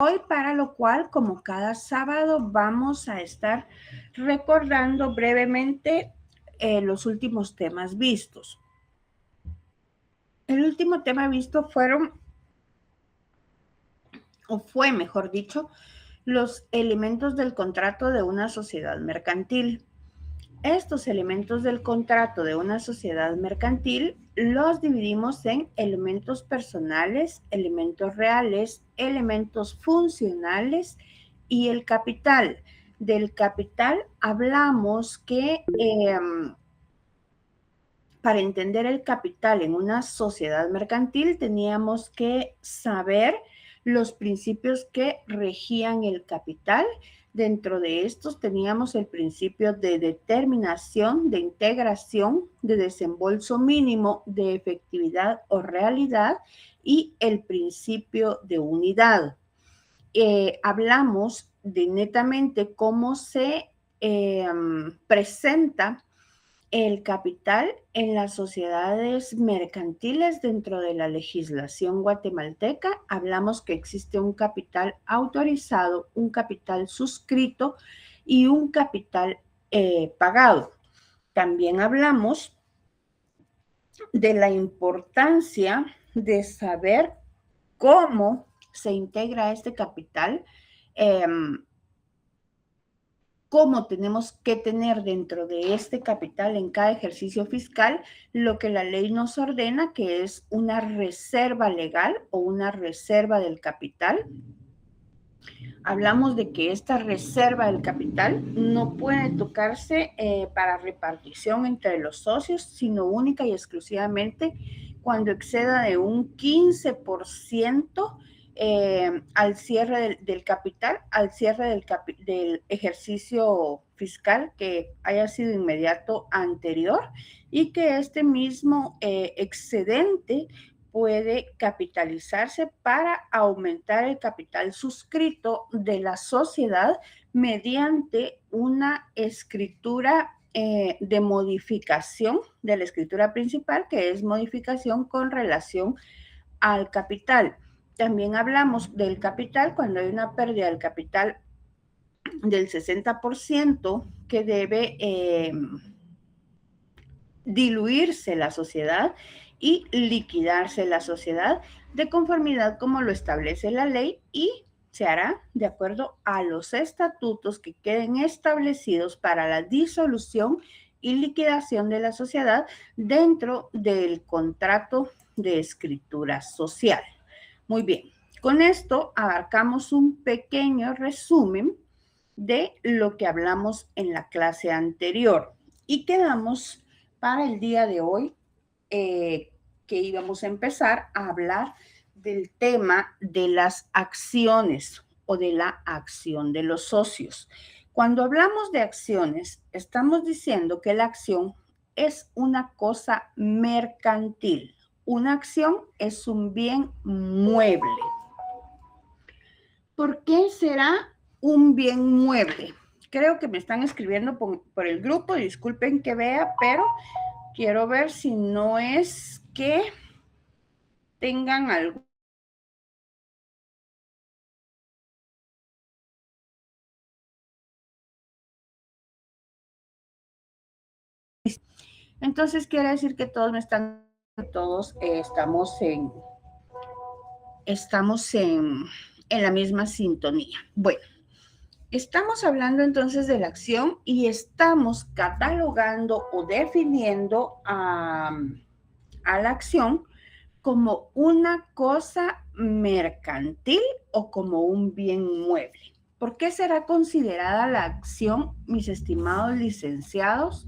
hoy, para lo cual, como cada sábado, vamos a estar recordando brevemente los últimos temas vistos. El último tema visto fue, mejor dicho, los elementos del contrato de una sociedad mercantil. Estos elementos del contrato de una sociedad mercantil los dividimos en elementos personales, elementos reales, elementos funcionales y el capital. Del capital hablamos que para entender el capital en una sociedad mercantil teníamos que saber los principios que regían el capital. Dentro de estos teníamos el principio de determinación, de integración, de desembolso mínimo, de efectividad o realidad y el principio de unidad. Hablamos de netamente cómo se presenta el capital en las sociedades mercantiles dentro de la legislación guatemalteca. Hablamos que existe un capital autorizado, un capital suscrito y un capital pagado. También hablamos de la importancia de saber cómo se integra este capital, cómo tenemos que tener dentro de este capital en cada ejercicio fiscal lo que la ley nos ordena, que es una reserva legal o una reserva del capital. Hablamos de que esta reserva del capital no puede tocarse para repartición entre los socios, sino única y exclusivamente cuando exceda de un 15% al cierre del capital, al cierre del ejercicio fiscal que haya sido inmediato anterior, y que este mismo excedente puede capitalizarse para aumentar el capital suscrito de la sociedad mediante una escritura de modificación de la escritura principal, que es modificación con relación al capital. También hablamos del capital cuando hay una pérdida del capital del 60% que debe diluirse la sociedad y liquidarse la sociedad de conformidad como lo establece la ley, y se hará de acuerdo a los estatutos que queden establecidos para la disolución y liquidación de la sociedad dentro del contrato de escritura social. Muy bien, con esto abarcamos un pequeño resumen de lo que hablamos en la clase anterior y quedamos para el día de hoy que íbamos a empezar a hablar del tema de las acciones o de la acción de los socios. Cuando hablamos de acciones, estamos diciendo que la acción es una cosa mercantil. Una acción es un bien mueble. ¿Por qué será un bien mueble? Creo que me están escribiendo por el grupo, disculpen que vea, pero quiero ver si no es que tengan algo. Entonces quiere decir que todos me están, todos estamos en la misma sintonía. Bueno, estamos hablando entonces de la acción y estamos catalogando o definiendo a la acción como una cosa mercantil o como un bien mueble. ¿Por qué será considerada la acción, mis estimados licenciados,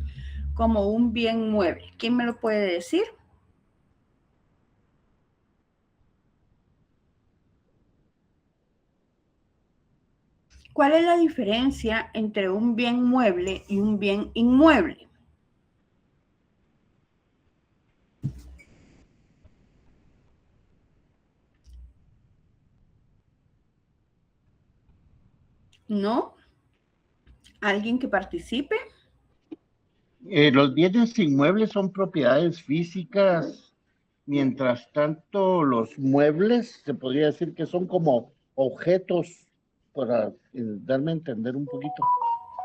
como un bien mueble? ¿Quién me lo puede decir? ¿Cuál es la diferencia entre un bien mueble y un bien inmueble? ¿No? ¿Alguien que participe? Los bienes inmuebles son propiedades físicas, mientras tanto los muebles se podría decir que son como objetos, para darme a entender un poquito.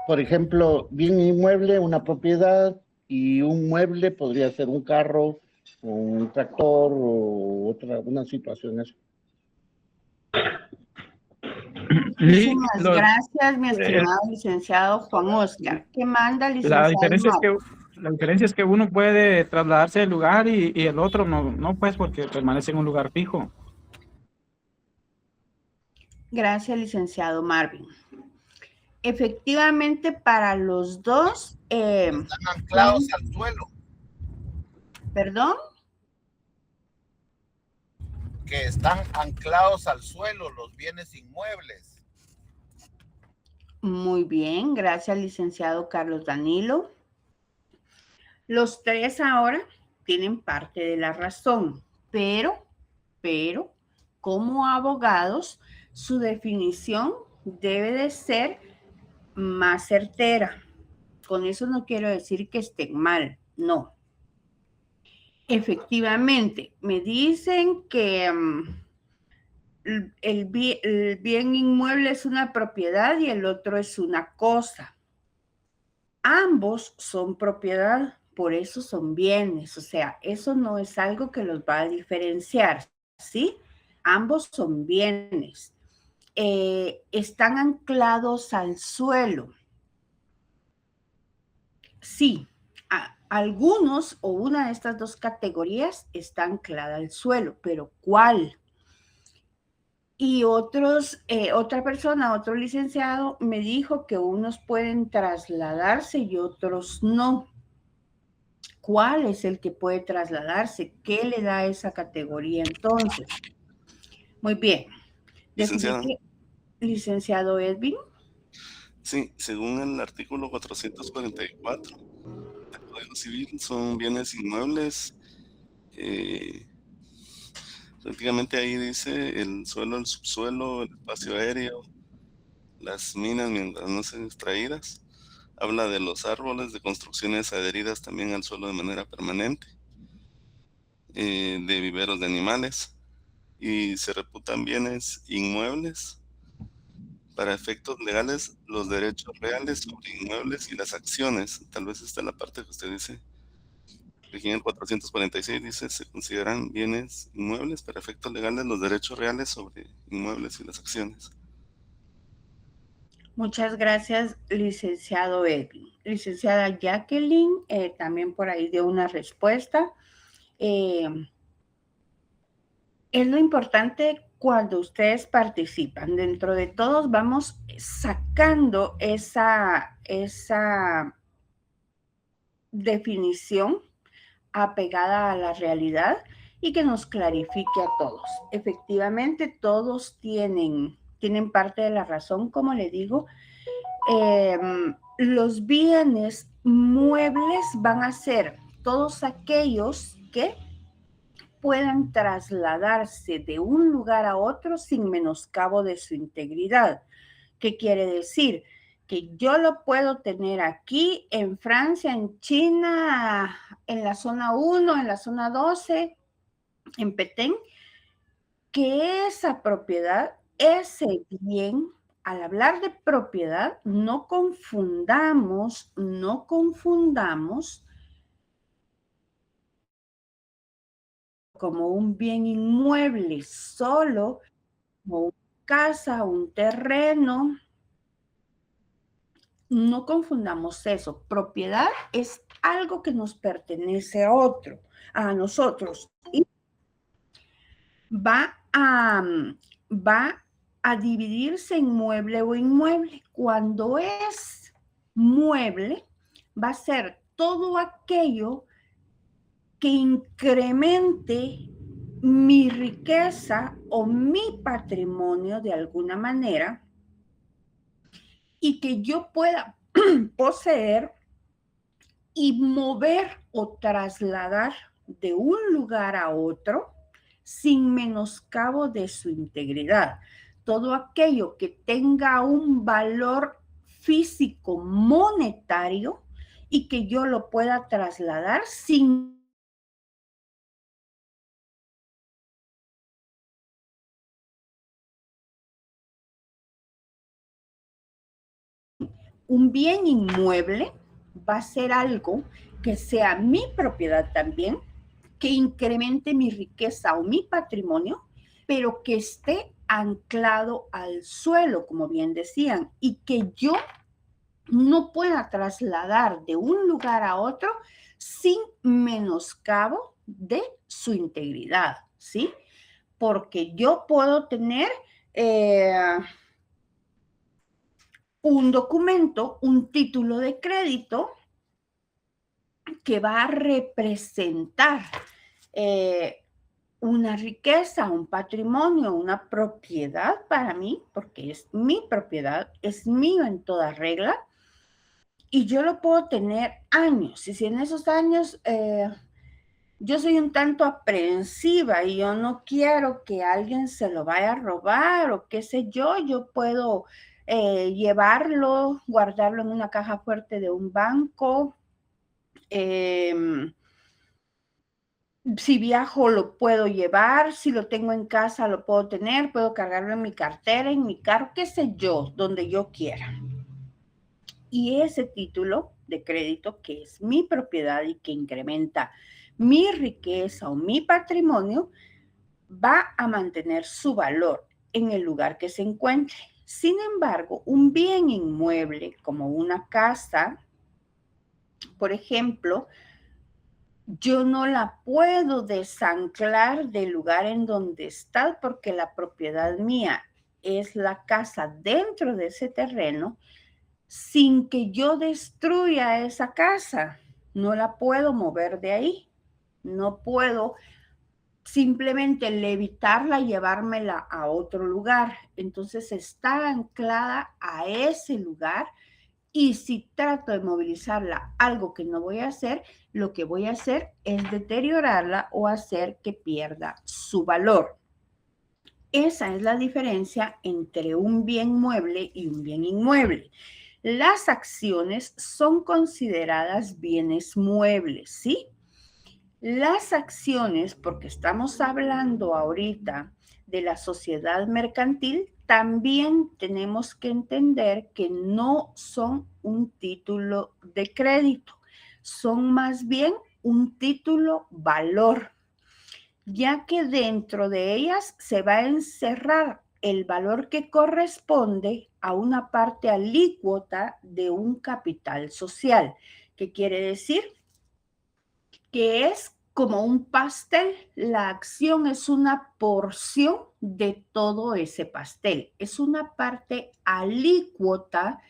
Por ejemplo, bien inmueble, una propiedad, y un mueble podría ser un carro, o un tractor, o una situación así. Muchísimas Los, gracias, mi eh, estimado licenciado Juan Oscar. ¿Qué manda, la licenciado diferencia es Mario? la diferencia es que uno puede trasladarse del lugar y el otro no pues porque permanece en un lugar fijo. Gracias, licenciado Marvin. Efectivamente, para los dos, Están anclados al suelo. ¿perdón? Que están anclados al suelo los bienes inmuebles. Muy bien, gracias, licenciado Carlos Danilo. Los tres ahora tienen parte de la razón, pero, como abogados, su definición debe de ser más certera. Con eso no quiero decir que estén mal, no. Efectivamente, me dicen que el bien inmueble es una propiedad y el otro es una cosa. Ambos son propiedad, por eso son bienes, o sea, eso no es algo que los va a diferenciar, ¿sí? Ambos son bienes. Están anclados al suelo. Sí, algunos o una de estas dos categorías está anclada al suelo, pero ¿cuál? Y otra persona, otro licenciado, me dijo que unos pueden trasladarse y otros no. ¿Cuál es el que puede trasladarse? ¿Qué le da esa categoría entonces? Muy bien. Licenciado Edwin. Sí, según el artículo 444 del Código Civil, son bienes inmuebles. Prácticamente ahí dice el suelo, el subsuelo, el espacio aéreo, las minas mientras no sean extraídas. Habla de los árboles, de construcciones adheridas también al suelo de manera permanente, de viveros de animales, y se reputan bienes inmuebles. Para efectos legales, los derechos reales sobre inmuebles y las acciones. Tal vez esta es la parte que usted dice. Aquí en el 446 dice, se consideran bienes inmuebles para efectos legales los derechos reales sobre inmuebles y las acciones. Muchas gracias, licenciado Edwin. Licenciada Jacqueline, también por ahí dio una respuesta. Es lo importante cuando ustedes participan. Dentro de todos vamos sacando esa definición apegada a la realidad y que nos clarifique a todos. Efectivamente, todos tienen parte de la razón, como le digo. Los bienes muebles van a ser todos aquellos que puedan trasladarse de un lugar a otro sin menoscabo de su integridad. ¿Qué quiere decir? Que yo lo puedo tener aquí, en Francia, en China, en la zona 1, en la zona 12, en Petén, que esa propiedad, ese bien, al hablar de propiedad, no confundamos como un bien inmueble solo, como una casa, un terreno. No confundamos eso. Propiedad es algo que nos pertenece a nosotros. Y va a dividirse en mueble o inmueble. Cuando es mueble, va a ser todo aquello que incremente mi riqueza o mi patrimonio de alguna manera y que yo pueda poseer y mover o trasladar de un lugar a otro sin menoscabo de su integridad. Todo aquello que tenga un valor físico monetario y que yo lo pueda trasladar sin un bien inmueble va a ser algo que sea mi propiedad también, que incremente mi riqueza o mi patrimonio, pero que esté anclado al suelo, como bien decían, y que yo no pueda trasladar de un lugar a otro sin menoscabo de su integridad, ¿sí? Porque yo puedo tener un documento, un título de crédito que va a representar una riqueza, un patrimonio, una propiedad para mí, porque es mi propiedad, es mío en toda regla, y yo lo puedo tener años. Y si en esos años yo soy un tanto aprensiva y yo no quiero que alguien se lo vaya a robar o qué sé yo puedo llevarlo, guardarlo en una caja fuerte de un banco. Si viajo lo puedo llevar, si lo tengo en casa lo puedo tener, puedo cargarlo en mi cartera, en mi carro, qué sé yo, donde yo quiera. Y ese título de crédito, que es mi propiedad y que incrementa mi riqueza o mi patrimonio, va a mantener su valor en el lugar que se encuentre. Sin embargo, un bien inmueble como una casa, por ejemplo, yo no la puedo desanclar del lugar en donde está porque la propiedad mía es la casa dentro de ese terreno sin que yo destruya esa casa. No la puedo mover de ahí. No puedo simplemente levitarla y llevármela a otro lugar. Entonces está anclada a ese lugar y si trato de movilizarla, algo que no voy a hacer, lo que voy a hacer es deteriorarla o hacer que pierda su valor. Esa es la diferencia entre un bien mueble y un bien inmueble. Las acciones son consideradas bienes muebles, ¿sí? Las acciones, porque estamos hablando ahorita de la sociedad mercantil, también tenemos que entender que no son un título de crédito, son más bien un título valor, ya que dentro de ellas se va a encerrar el valor que corresponde a una parte alícuota de un capital social. ¿Qué quiere decir? Que es como un pastel. La acción es una porción de todo ese pastel. Es una parte alícuota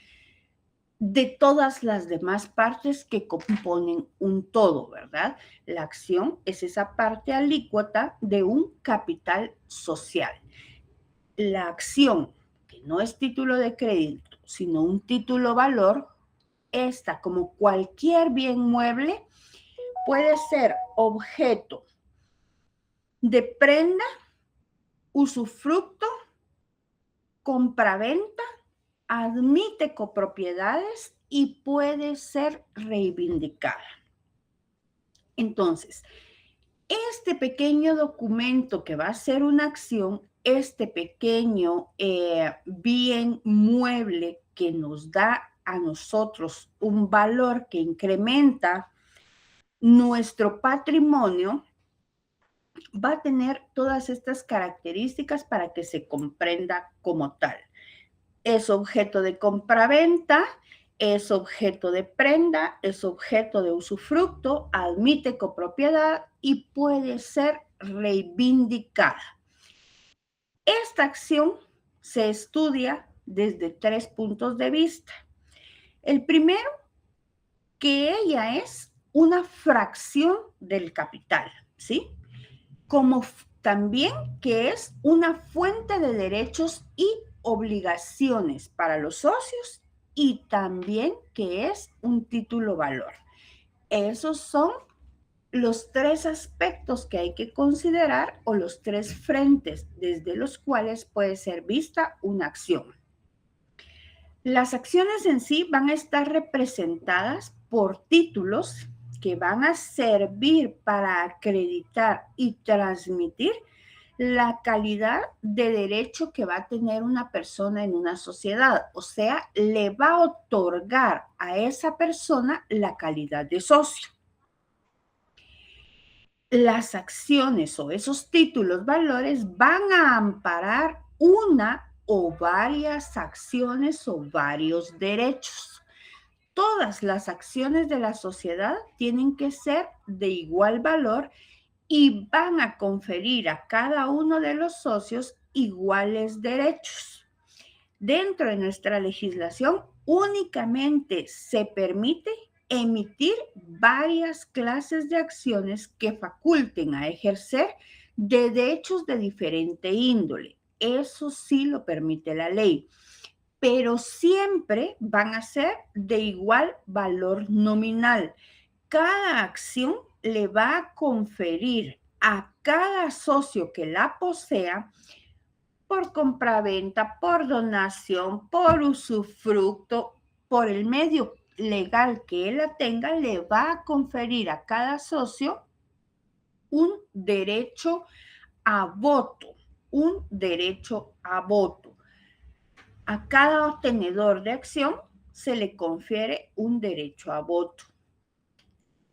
de todas las demás partes que componen un todo, ¿verdad? La acción es esa parte alícuota de un capital social. La acción, que no es título de crédito, sino un título valor, esta, como cualquier bien mueble, puede ser objeto de prenda, usufructo, compraventa, admite copropiedades y puede ser reivindicada. Entonces, este pequeño documento que va a ser una acción, este pequeño bien mueble que nos da a nosotros un valor que incrementa nuestro patrimonio, va a tener todas estas características para que se comprenda como tal. Es objeto de compraventa, es objeto de prenda, es objeto de usufructo, admite copropiedad y puede ser reivindicada. Esta acción se estudia desde 3 puntos de vista. El primero, que ella es una fracción del capital, ¿sí? Como también que es una fuente de derechos y obligaciones para los socios y también que es un título valor. Esos son los 3 aspectos que hay que considerar o los 3 frentes desde los cuales puede ser vista una acción. Las acciones en sí van a estar representadas por títulos que van a servir para acreditar y transmitir la calidad de derecho que va a tener una persona en una sociedad. O sea, le va a otorgar a esa persona la calidad de socio. Las acciones o esos títulos valores van a amparar una o varias acciones o varios derechos. Todas las acciones de la sociedad tienen que ser de igual valor y van a conferir a cada uno de los socios iguales derechos. Dentro de nuestra legislación únicamente se permite emitir varias clases de acciones que faculten a ejercer de derechos de diferente índole. Eso sí lo permite la ley, pero siempre van a ser de igual valor nominal. Cada acción le va a conferir a cada socio que la posea por compraventa, por donación, por usufructo, por el medio legal que él la tenga, le va a conferir a cada socio un derecho a voto, un derecho a voto. A cada tenedor de acción se le confiere un derecho a voto.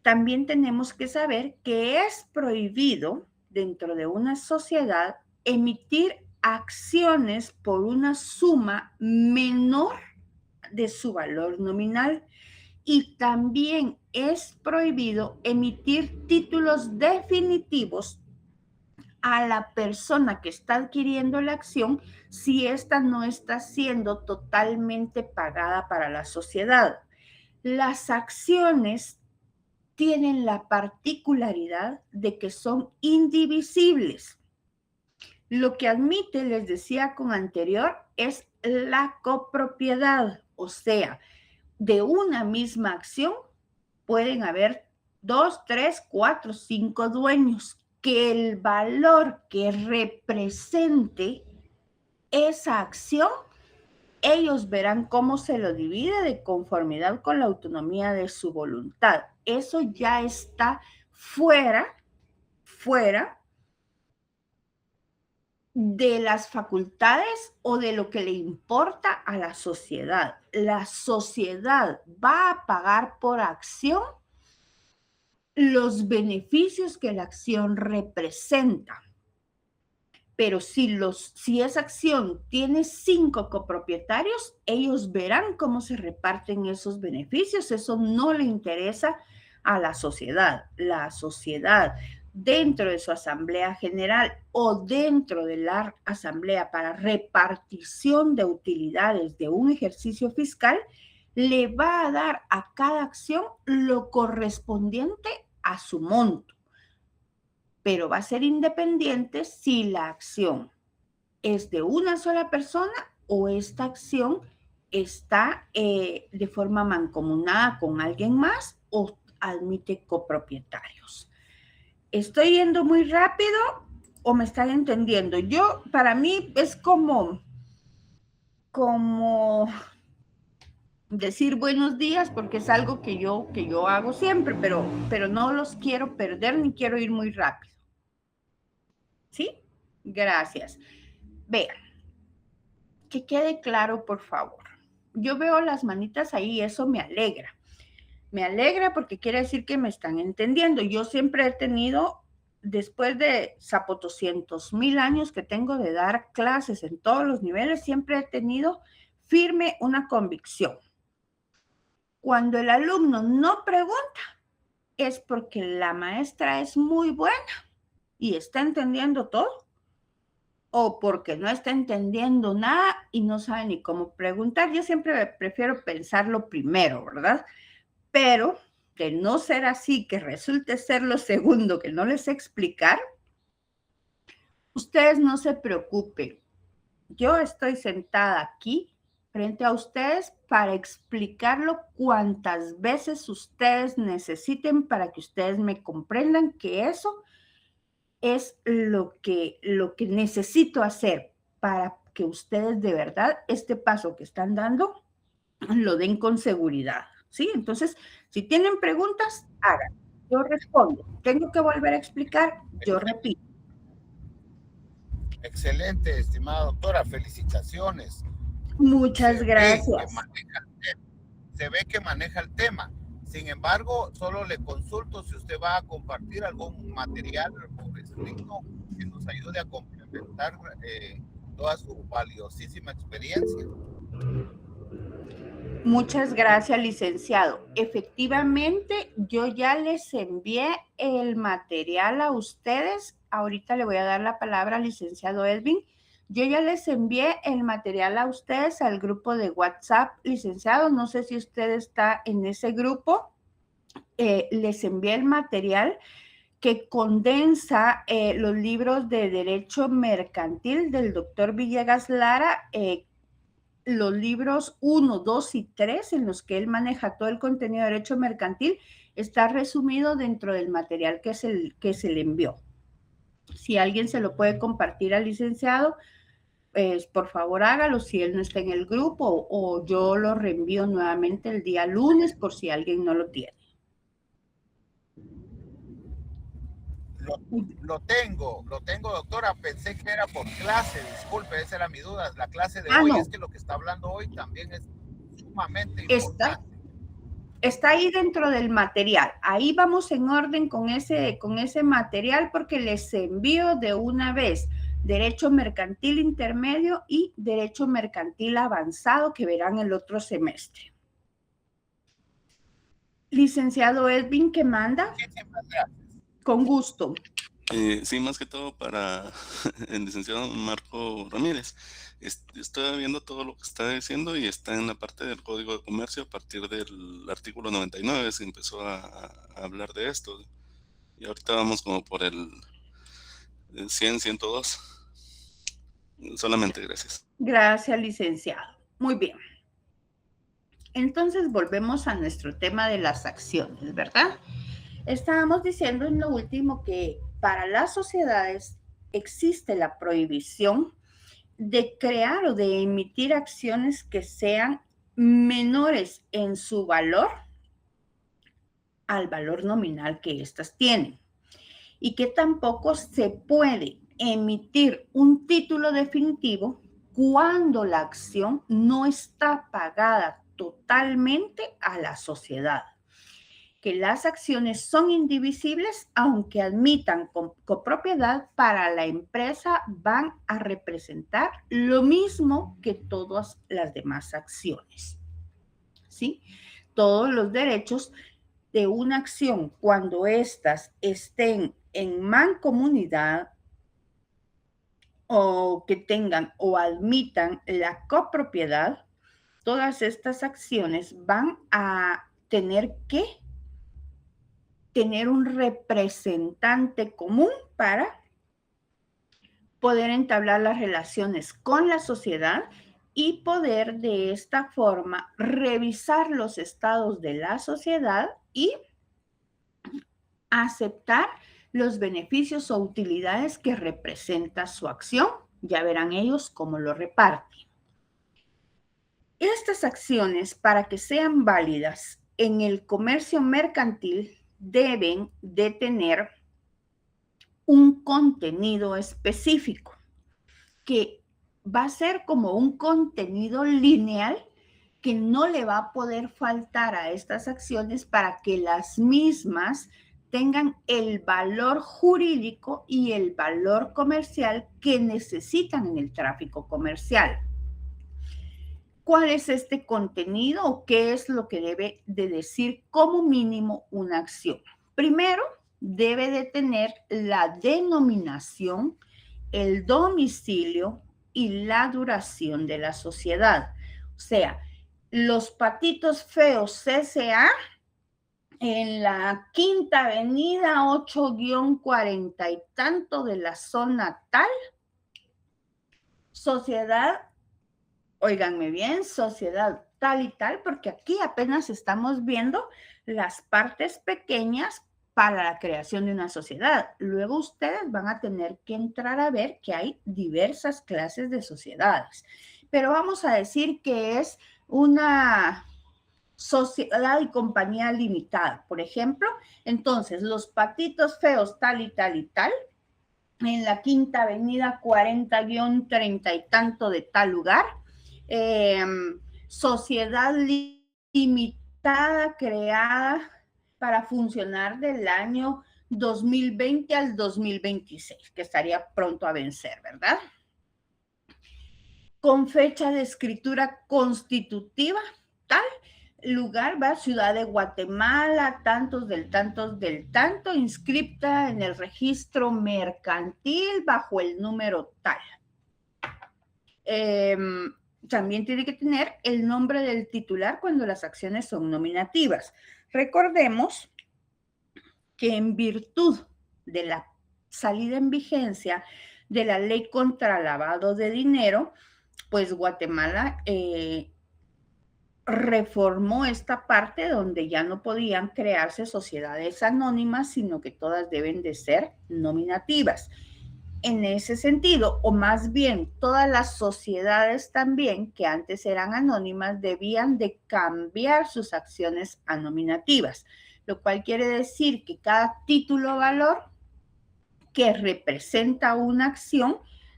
También tenemos que saber que es prohibido dentro de una sociedad emitir acciones por una suma menor de su valor nominal y también es prohibido emitir títulos definitivos a la persona que está adquiriendo la acción si ésta no está siendo totalmente pagada para la sociedad. Las acciones tienen la particularidad de que son indivisibles. Lo que admite, les decía con anterior, es la copropiedad, o sea, de una misma acción pueden haber 2, 3, 4, 5 dueños, que el valor que represente esa acción, ellos verán cómo se lo divide de conformidad con la autonomía de su voluntad. Eso ya está fuera de las facultades o de lo que le importa a la sociedad. La sociedad va a pagar por acción los beneficios que la acción representa. Pero si esa acción tiene 5 copropietarios, ellos verán cómo se reparten esos beneficios. Eso no le interesa a la sociedad. La sociedad, dentro de su asamblea general o dentro de la asamblea para repartición de utilidades de un ejercicio fiscal, le va a dar a cada acción lo correspondiente a su monto, pero va a ser independiente si la acción es de una sola persona o esta acción está de forma mancomunada con alguien más o admite copropietarios. ¿Estoy yendo muy rápido o me están entendiendo? Para mí es como decir buenos días porque es algo que yo hago siempre, pero no los quiero perder ni quiero ir muy rápido. ¿Sí? Gracias. Vean, que quede claro, por favor. Yo veo las manitas ahí y eso me alegra. Me alegra porque quiere decir que me están entendiendo. Yo siempre he tenido, después de 200,000 años que tengo de dar clases en todos los niveles, siempre he tenido firme una convicción. Cuando el alumno no pregunta, es porque la maestra es muy buena y está entendiendo todo, o porque no está entendiendo nada y no sabe ni cómo preguntar. Yo siempre prefiero pensarlo primero, ¿verdad? Pero de no ser así, que resulte ser lo segundo, que no les sé explicar, ustedes no se preocupen. Yo estoy sentada aquí frente a ustedes para explicarlo cuantas veces ustedes necesiten para que ustedes me comprendan que eso es lo que necesito hacer para que ustedes de verdad este paso que están dando lo den con seguridad, ¿sí? Entonces, si tienen preguntas, hagan. Yo respondo. ¿Tengo que volver a explicar? Yo repito. Excelente, estimada doctora, felicitaciones. Muchas gracias. Se ve que maneja el tema. Sin embargo, solo le consulto si usted va a compartir algún material por escrito que nos ayude a complementar toda su valiosísima experiencia. Muchas gracias, licenciado. Efectivamente, yo ya les envié el material a ustedes. Ahorita le voy a dar la palabra al licenciado Edwin. Yo ya les envié el material a ustedes al grupo de WhatsApp, licenciado. No sé si usted está en ese grupo. Les envié el material que condensa los libros de Derecho Mercantil del doctor Villegas Lara, los libros 1, 2 y 3, en los que él maneja todo el contenido de Derecho Mercantil, está resumido dentro del material que se le envió. Si alguien se lo puede compartir al licenciado, pues por favor hágalo si él no está en el grupo, o yo lo reenvío nuevamente el día lunes por si alguien no lo tiene. Lo tengo, doctora. Pensé que era por clase, disculpe, esa era mi duda. La clase de hoy, no. es que lo que está hablando hoy también es sumamente importante. Está ahí dentro del material. Ahí vamos en orden con ese material, porque les envío de una vez Derecho Mercantil Intermedio y Derecho Mercantil Avanzado, que verán el otro semestre. Licenciado Edwin, ¿qué manda? Muchísimas gracias. Con gusto. Sí, más que todo para el licenciado Marco Ramírez. Estoy viendo todo lo que está diciendo y está en la parte del Código de Comercio a partir del artículo 99, se empezó a hablar de esto. Y ahorita vamos como por el 100, 102. Solamente, gracias. Gracias, licenciado. Muy bien. Entonces volvemos a nuestro tema de las acciones, ¿verdad? Estábamos diciendo en lo último que para las sociedades existe la prohibición de crear o de emitir acciones que sean menores en su valor al valor nominal que éstas tienen, y que tampoco se puede emitir un título definitivo cuando la acción no está pagada totalmente a la sociedad, que las acciones son indivisibles, aunque admitan copropiedad para la empresa, van a representar lo mismo que todas las demás acciones. ¿Sí? Todos los derechos de una acción, cuando éstas estén en mancomunidad o que tengan o admitan la copropiedad, todas estas acciones van a tener que tener un representante común para poder entablar las relaciones con la sociedad y poder de esta forma revisar los estados de la sociedad y aceptar los beneficios o utilidades que representa su acción. Ya verán ellos cómo lo reparten. Estas acciones, para que sean válidas en el comercio mercantil, deben de tener un contenido específico, que va a ser como un contenido lineal que no le va a poder faltar a estas acciones para que las mismas tengan el valor jurídico y el valor comercial que necesitan en el tráfico comercial. ¿Cuál es este contenido o qué es lo que debe de decir como mínimo una acción? Primero, debe de tener la denominación, el domicilio y la duración de la sociedad. O sea, Los Patitos Feos C.C.A. en la Quinta Avenida 8-40 y tanto de la zona tal, sociedad, óiganme bien, sociedad tal y tal, porque aquí apenas estamos viendo las partes pequeñas para la creación de una sociedad. Luego ustedes van a tener que entrar a ver que hay diversas clases de sociedades, pero vamos a decir que es una sociedad y compañía limitada, por ejemplo. Entonces, Los Patitos Feos tal y tal y tal en la Quinta Avenida 40-30 y tanto de tal lugar. Sociedad limitada creada para funcionar del año 2020 al 2026, que estaría pronto a vencer, ¿verdad? Con fecha de escritura constitutiva, tal lugar, va, Ciudad de Guatemala, tantos del tanto, inscripta en el registro mercantil bajo el número tal. También tiene que tener el nombre del titular cuando las acciones son nominativas. Recordemos que en virtud de la salida en vigencia de la ley contra lavado de dinero, pues Guatemala reformó esta parte donde ya no podían crearse sociedades anónimas, sino que todas deben de ser nominativas. En ese sentido, o más bien todas las sociedades también que antes eran anónimas debían de cambiar sus acciones a nominativas, lo cual quiere decir que cada título valor que representa una acción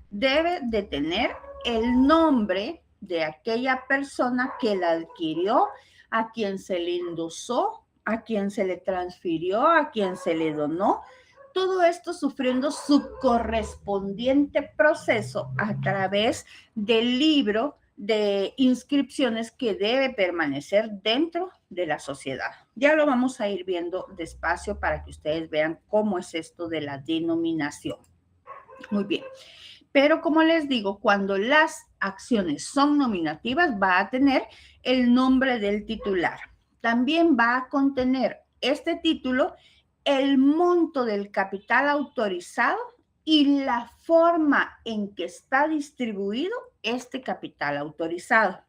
debe de tener el nombre de aquella persona que la adquirió, a quien se le endosó, a quien se le transfirió, a quien se le donó. Todo esto sufriendo su correspondiente proceso a través del libro de inscripciones que debe permanecer dentro de la sociedad. Ya lo vamos a ir viendo despacio para que ustedes vean cómo es esto de la denominación. Muy bien. Pero como les digo, cuando las acciones son nominativas, va a tener el nombre del titular. También va a contener este título el monto del capital autorizado y la forma en que está distribuido este capital autorizado.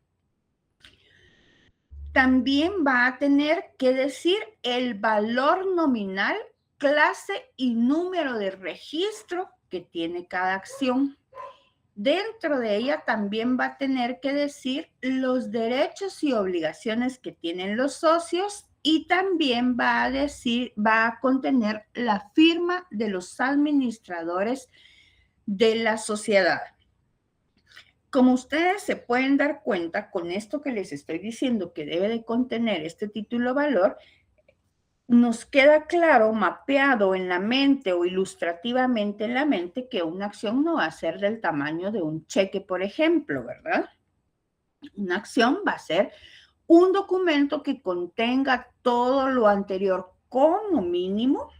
También va a tener que decir el valor nominal, clase y número de registro que tiene cada acción. Dentro de ella también va a tener que decir los derechos y obligaciones que tienen los socios y también va a contener la firma de los administradores de la sociedad. Como ustedes se pueden dar cuenta con esto que les estoy diciendo que debe de contener este título valor, nos queda claro, mapeado en la mente o ilustrativamente en la mente, que una acción no va a ser del tamaño de un cheque, por ejemplo, ¿verdad? Una acción va a ser un documento que contenga todo lo anterior como mínimo,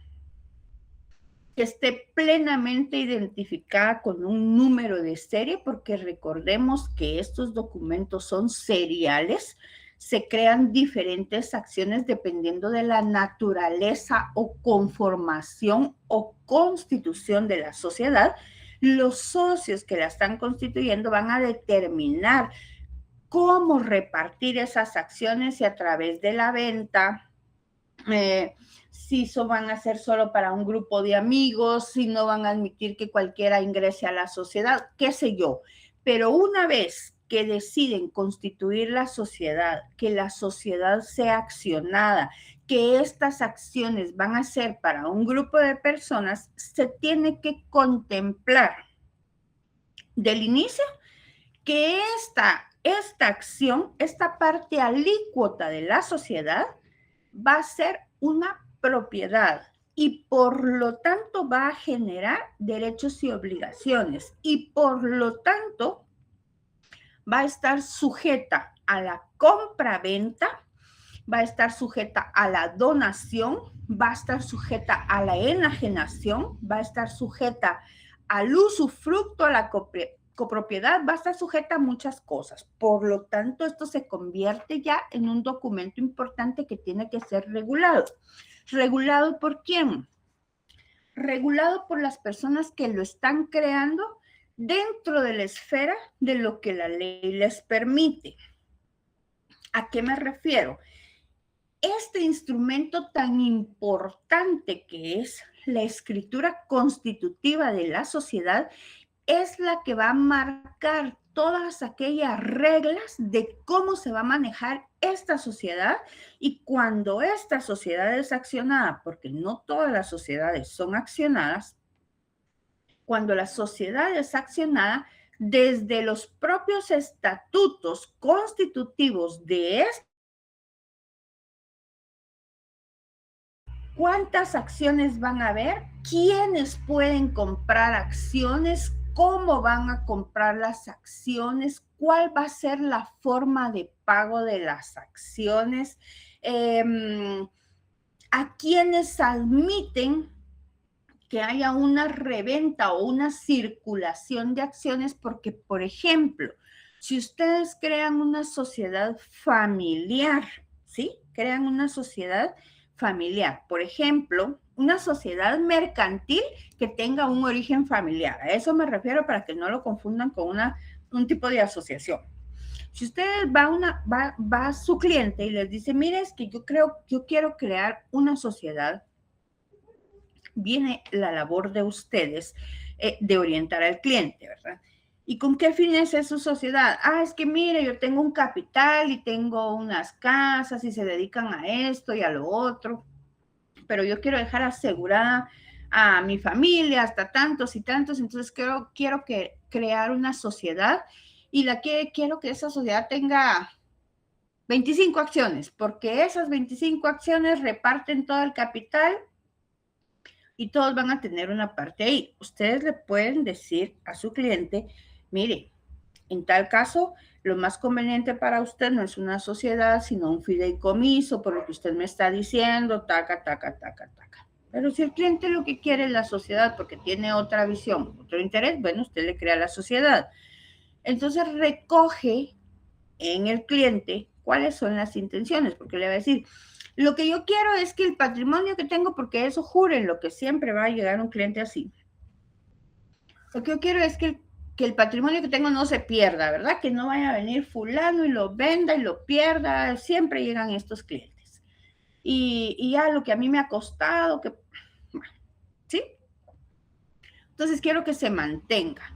que esté plenamente identificada con un número de serie, porque recordemos que estos documentos son seriales. Se crean diferentes acciones dependiendo de la naturaleza o conformación o constitución de la sociedad. Los socios que la están constituyendo van a determinar cómo repartir esas acciones y a través de la venta, si eso van a ser solo para un grupo de amigos, si no van a admitir que cualquiera ingrese a la sociedad, qué sé yo. Pero una vez que deciden constituir la sociedad, que la sociedad sea accionada, que estas acciones van a ser para un grupo de personas, se tiene que contemplar del inicio que esta acción, esta parte alícuota de la sociedad, va a ser una propiedad y por lo tanto va a generar derechos y obligaciones y por lo tanto va a estar sujeta a la compra-venta, va a estar sujeta a la donación, va a estar sujeta a la enajenación, va a estar sujeta al usufructo, a la copropiedad, va a estar sujeta a muchas cosas. Por lo tanto, esto se convierte ya en un documento importante que tiene que ser regulado. ¿Regulado por quién? Regulado por las personas que lo están creando dentro de la esfera de lo que la ley les permite. ¿A qué me refiero? Este instrumento tan importante que es la escritura constitutiva de la sociedad es la que va a marcar todas aquellas reglas de cómo se va a manejar esta sociedad y cuando esta sociedad es accionada, porque no todas las sociedades son accionadas, cuando la sociedad es accionada desde los propios estatutos constitutivos de esta. ¿Cuántas acciones van a haber? ¿Quiénes pueden comprar acciones? ¿Cómo van a comprar las acciones? ¿Cuál va a ser la forma de pago de las acciones? ¿A quiénes admiten que haya una reventa o una circulación de acciones? Porque, por ejemplo, si ustedes crean una sociedad familiar, ¿sí? Crean una sociedad familiar, por ejemplo, una sociedad mercantil que tenga un origen familiar. A eso me refiero para que no lo confundan con un tipo de asociación. Si usted va a su cliente y les dice, mire, es que yo quiero crear una sociedad, viene la labor de ustedes de orientar al cliente, ¿verdad? ¿Y con qué fines es su sociedad? Es que mire, yo tengo un capital y tengo unas casas y se dedican a esto y a lo otro, pero yo quiero dejar asegurada a mi familia hasta tantos y tantos, entonces quiero crear una sociedad y quiero que esa sociedad tenga 25 acciones, porque esas 25 acciones reparten todo el capital y todos van a tener una parte ahí. Ustedes le pueden decir a su cliente, mire, en tal caso, lo más conveniente para usted no es una sociedad, sino un fideicomiso, por lo que usted me está diciendo, taca. Pero si el cliente lo que quiere es la sociedad porque tiene otra visión, otro interés, bueno, usted le crea la sociedad. Entonces recoge en el cliente cuáles son las intenciones, porque le va a decir, lo que yo quiero es que el patrimonio que tengo, porque eso juren lo que siempre va a llegar un cliente así. Lo que yo quiero es que el patrimonio que tengo no se pierda, ¿verdad? Que no vaya a venir fulano y lo venda y lo pierda. Siempre llegan estos clientes. Y ya lo que a mí me ha costado, ¿sí? Entonces quiero que se mantenga.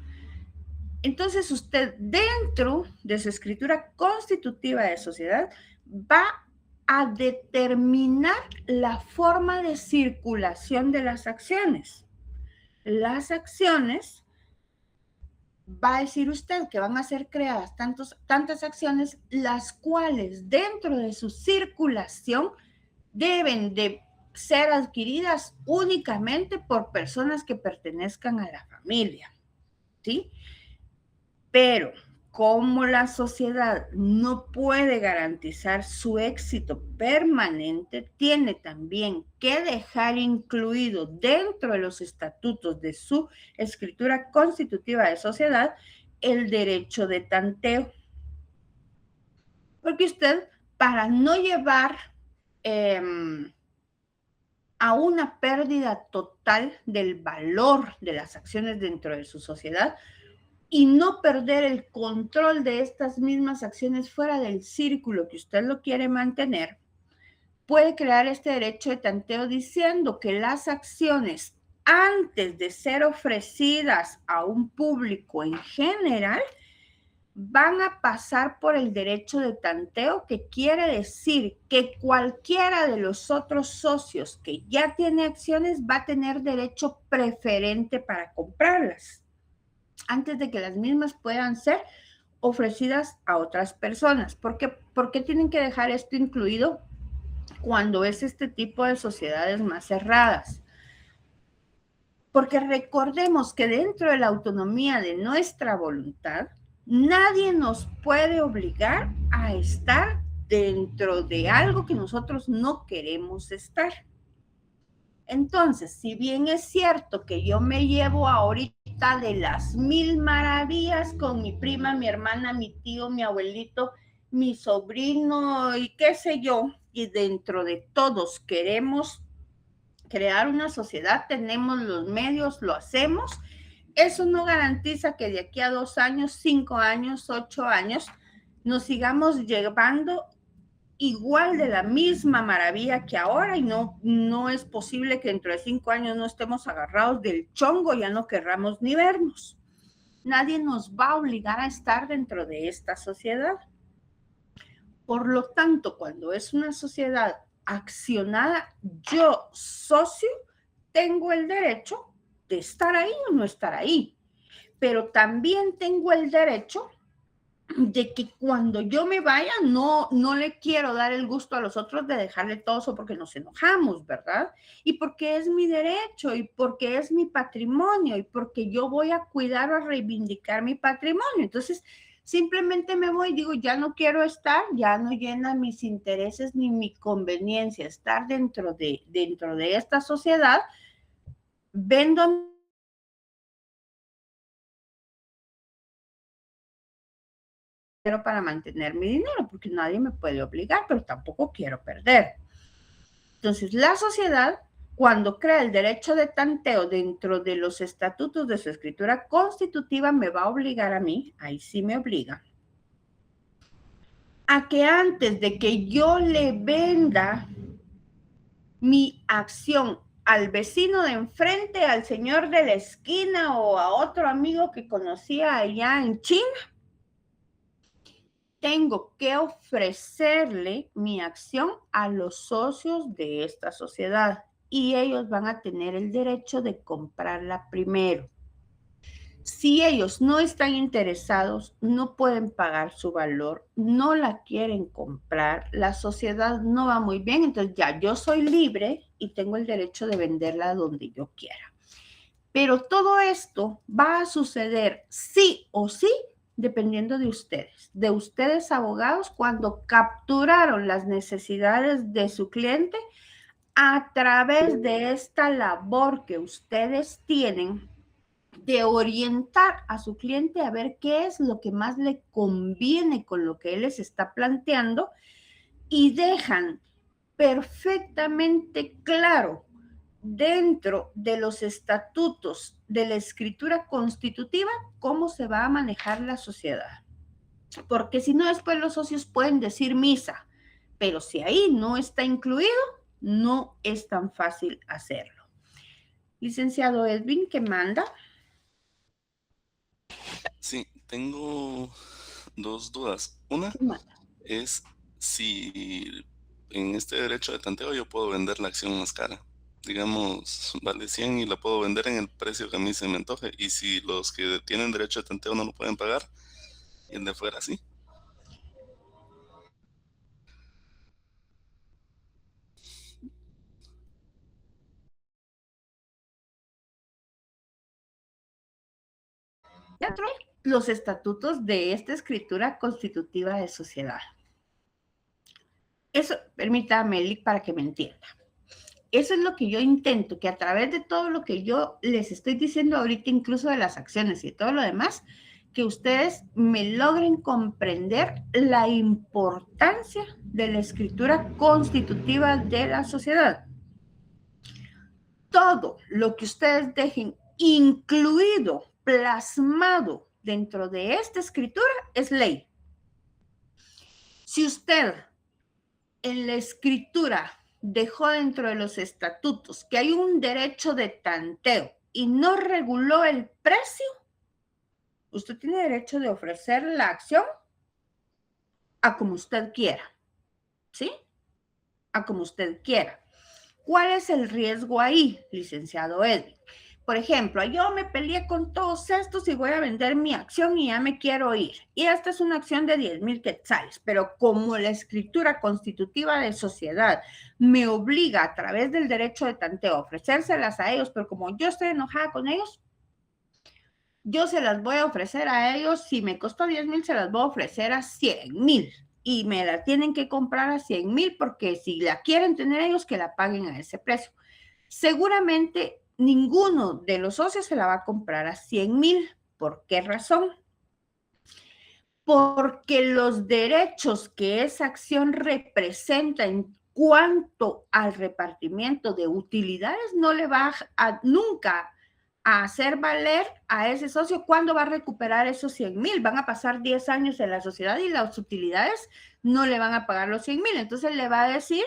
Entonces usted dentro de su escritura constitutiva de sociedad va a determinar la forma de circulación de las acciones. Las acciones, va a decir usted que van a ser creadas tantas acciones, las cuales dentro de su circulación deben de ser adquiridas únicamente por personas que pertenezcan a la familia, ¿sí? Pero como la sociedad no puede garantizar su éxito permanente, tiene también que dejar incluido dentro de los estatutos de su escritura constitutiva de sociedad el derecho de tanteo. Porque usted, para no llevar a una pérdida total del valor de las acciones dentro de su sociedad, y no perder el control de estas mismas acciones fuera del círculo que usted lo quiere mantener, puede crear este derecho de tanteo diciendo que las acciones, antes de ser ofrecidas a un público en general, van a pasar por el derecho de tanteo, que quiere decir que cualquiera de los otros socios que ya tiene acciones va a tener derecho preferente para comprarlas, antes de que las mismas puedan ser ofrecidas a otras personas. ¿Por qué tienen que dejar esto incluido cuando es este tipo de sociedades más cerradas? Porque recordemos que dentro de la autonomía de nuestra voluntad, nadie nos puede obligar a estar dentro de algo que nosotros no queremos estar. Entonces, si bien es cierto que yo me llevo ahorita de las 1000 maravillas con mi prima, mi hermana, mi tío, mi abuelito, mi sobrino y qué sé yo, y dentro de todos queremos crear una sociedad, tenemos los medios, lo hacemos, eso no garantiza que de aquí a 2 años, 5 años, 8 años, nos sigamos llevando igual de la misma maravilla que ahora, y no es posible que dentro de 5 años no estemos agarrados del chongo, ya no querramos ni vernos. Nadie nos va a obligar a estar dentro de esta sociedad. Por lo tanto, cuando es una sociedad accionada, yo, socio, tengo el derecho de estar ahí o no estar ahí. Pero también tengo el derecho de que cuando yo me vaya no le quiero dar el gusto a los otros de dejarle todo eso porque nos enojamos, ¿verdad? Y porque es mi derecho y porque es mi patrimonio y porque yo voy a cuidar o a reivindicar mi patrimonio. Entonces, simplemente me voy y digo, ya no quiero estar, ya no llena mis intereses ni mi conveniencia estar dentro de esta sociedad, vendo para mantener mi dinero, porque nadie me puede obligar, pero tampoco quiero perder. Entonces, la sociedad, cuando crea el derecho de tanteo dentro de los estatutos de su escritura constitutiva, me va a obligar a mí, ahí sí me obliga, a que antes de que yo le venda mi acción al vecino de enfrente, al señor de la esquina o a otro amigo que conocía allá en China, tengo que ofrecerle mi acción a los socios de esta sociedad y ellos van a tener el derecho de comprarla primero. Si ellos no están interesados, no pueden pagar su valor, no la quieren comprar, la sociedad no va muy bien, entonces ya yo soy libre y tengo el derecho de venderla donde yo quiera. Pero todo esto va a suceder sí o sí dependiendo de ustedes abogados, cuando capturaron las necesidades de su cliente a través de esta labor que ustedes tienen de orientar a su cliente a ver qué es lo que más le conviene con lo que él les está planteando y dejan perfectamente claro dentro de los estatutos de la escritura constitutiva cómo se va a manejar la sociedad. Porque si no, después los socios pueden decir misa, pero si ahí no está incluido, no es tan fácil hacerlo. Licenciado Edwin, ¿qué manda? Sí, tengo dos dudas. Una es si en este derecho de tanteo yo puedo vender la acción más cara. Digamos, vale 100 y la puedo vender en el precio que a mí se me antoje. Y si los que tienen derecho de tanteo no lo pueden pagar, y el de fuera sí. Los estatutos de esta escritura constitutiva de sociedad. Eso, permítame, Eli, para que me entienda. Eso es lo que yo intento, que a través de todo lo que yo les estoy diciendo ahorita, incluso de las acciones y todo lo demás, que ustedes me logren comprender la importancia de la escritura constitutiva de la sociedad. Todo lo que ustedes dejen incluido, plasmado dentro de esta escritura es ley. Si usted en la escritura dejó dentro de los estatutos que hay un derecho de tanteo y no reguló el precio, usted tiene derecho de ofrecer la acción a como usted quiera, ¿sí? A como usted quiera. ¿Cuál es el riesgo ahí, licenciado Edwin? Por ejemplo, yo me peleé con todos estos y voy a vender mi acción y ya me quiero ir. Y esta es una acción de 10,000 quetzales, pero como la escritura constitutiva de sociedad me obliga a través del derecho de tanteo a ofrecérselas a ellos, pero como yo estoy enojada con ellos, yo se las voy a ofrecer a ellos, si me costó 10,000, se las voy a ofrecer a 100,000 y me la tienen que comprar a 100,000 porque si la quieren tener ellos, que la paguen a ese precio. Seguramente ninguno de los socios se la va a comprar a 100,000. ¿Por qué razón? Porque los derechos que esa acción representa en cuanto al repartimiento de utilidades no le va a nunca a hacer valer a ese socio cuándo va a recuperar esos 100,000. Van a pasar 10 años en la sociedad y las utilidades no le van a pagar los 100,000. Entonces le va a decir,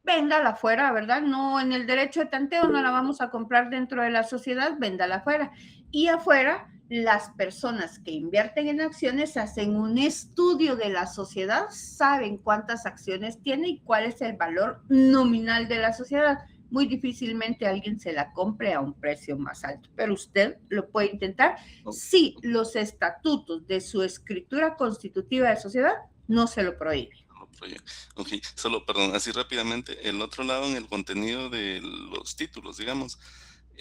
véndala afuera, ¿verdad? No, en el derecho de tanteo no la vamos a comprar dentro de la sociedad, véndala afuera. Y afuera, las personas que invierten en acciones hacen un estudio de la sociedad, saben cuántas acciones tiene y cuál es el valor nominal de la sociedad. muy difícilmente alguien se la compre a un precio más alto, pero usted lo puede intentar si los estatutos de su escritura constitutiva de sociedad no se lo prohíben. Ok, solo, perdón, así rápidamente, el otro lado en el contenido de los títulos, digamos,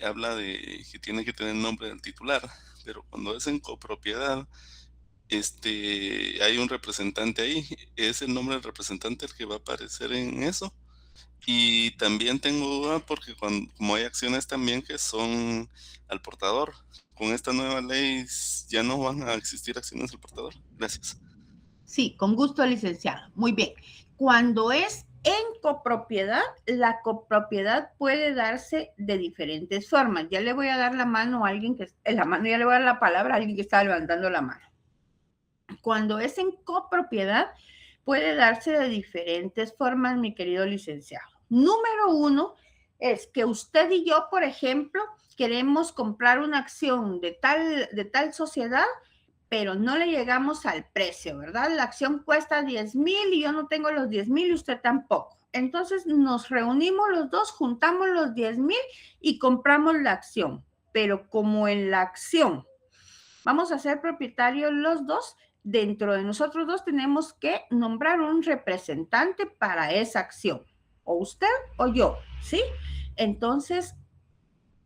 habla de que tiene que tener nombre del titular, pero cuando es en copropiedad, hay un representante ahí, es el nombre del representante el que va a aparecer en eso. Y también tengo duda porque como hay acciones también que son al portador, con esta nueva ley ya no van a existir acciones al portador. Gracias. Sí, con gusto, licenciado. Muy bien. Cuando es en copropiedad, la copropiedad puede darse de diferentes formas. Ya le voy a dar la mano a alguien que, ya le voy a dar la palabra a alguien que está levantando la mano. Cuando es en copropiedad, puede darse de diferentes formas, mi querido licenciado. Número 1 es que usted y yo, por ejemplo, queremos comprar una acción de tal sociedad, pero no le llegamos al precio, ¿verdad? La acción cuesta 10,000 y yo no tengo los 10,000 y usted tampoco. Entonces nos reunimos los dos, juntamos los 10,000 y compramos la acción. Pero como en la acción vamos a ser propietarios los dos, dentro de nosotros dos tenemos que nombrar un representante para esa acción, o usted o yo, ¿sí? Entonces,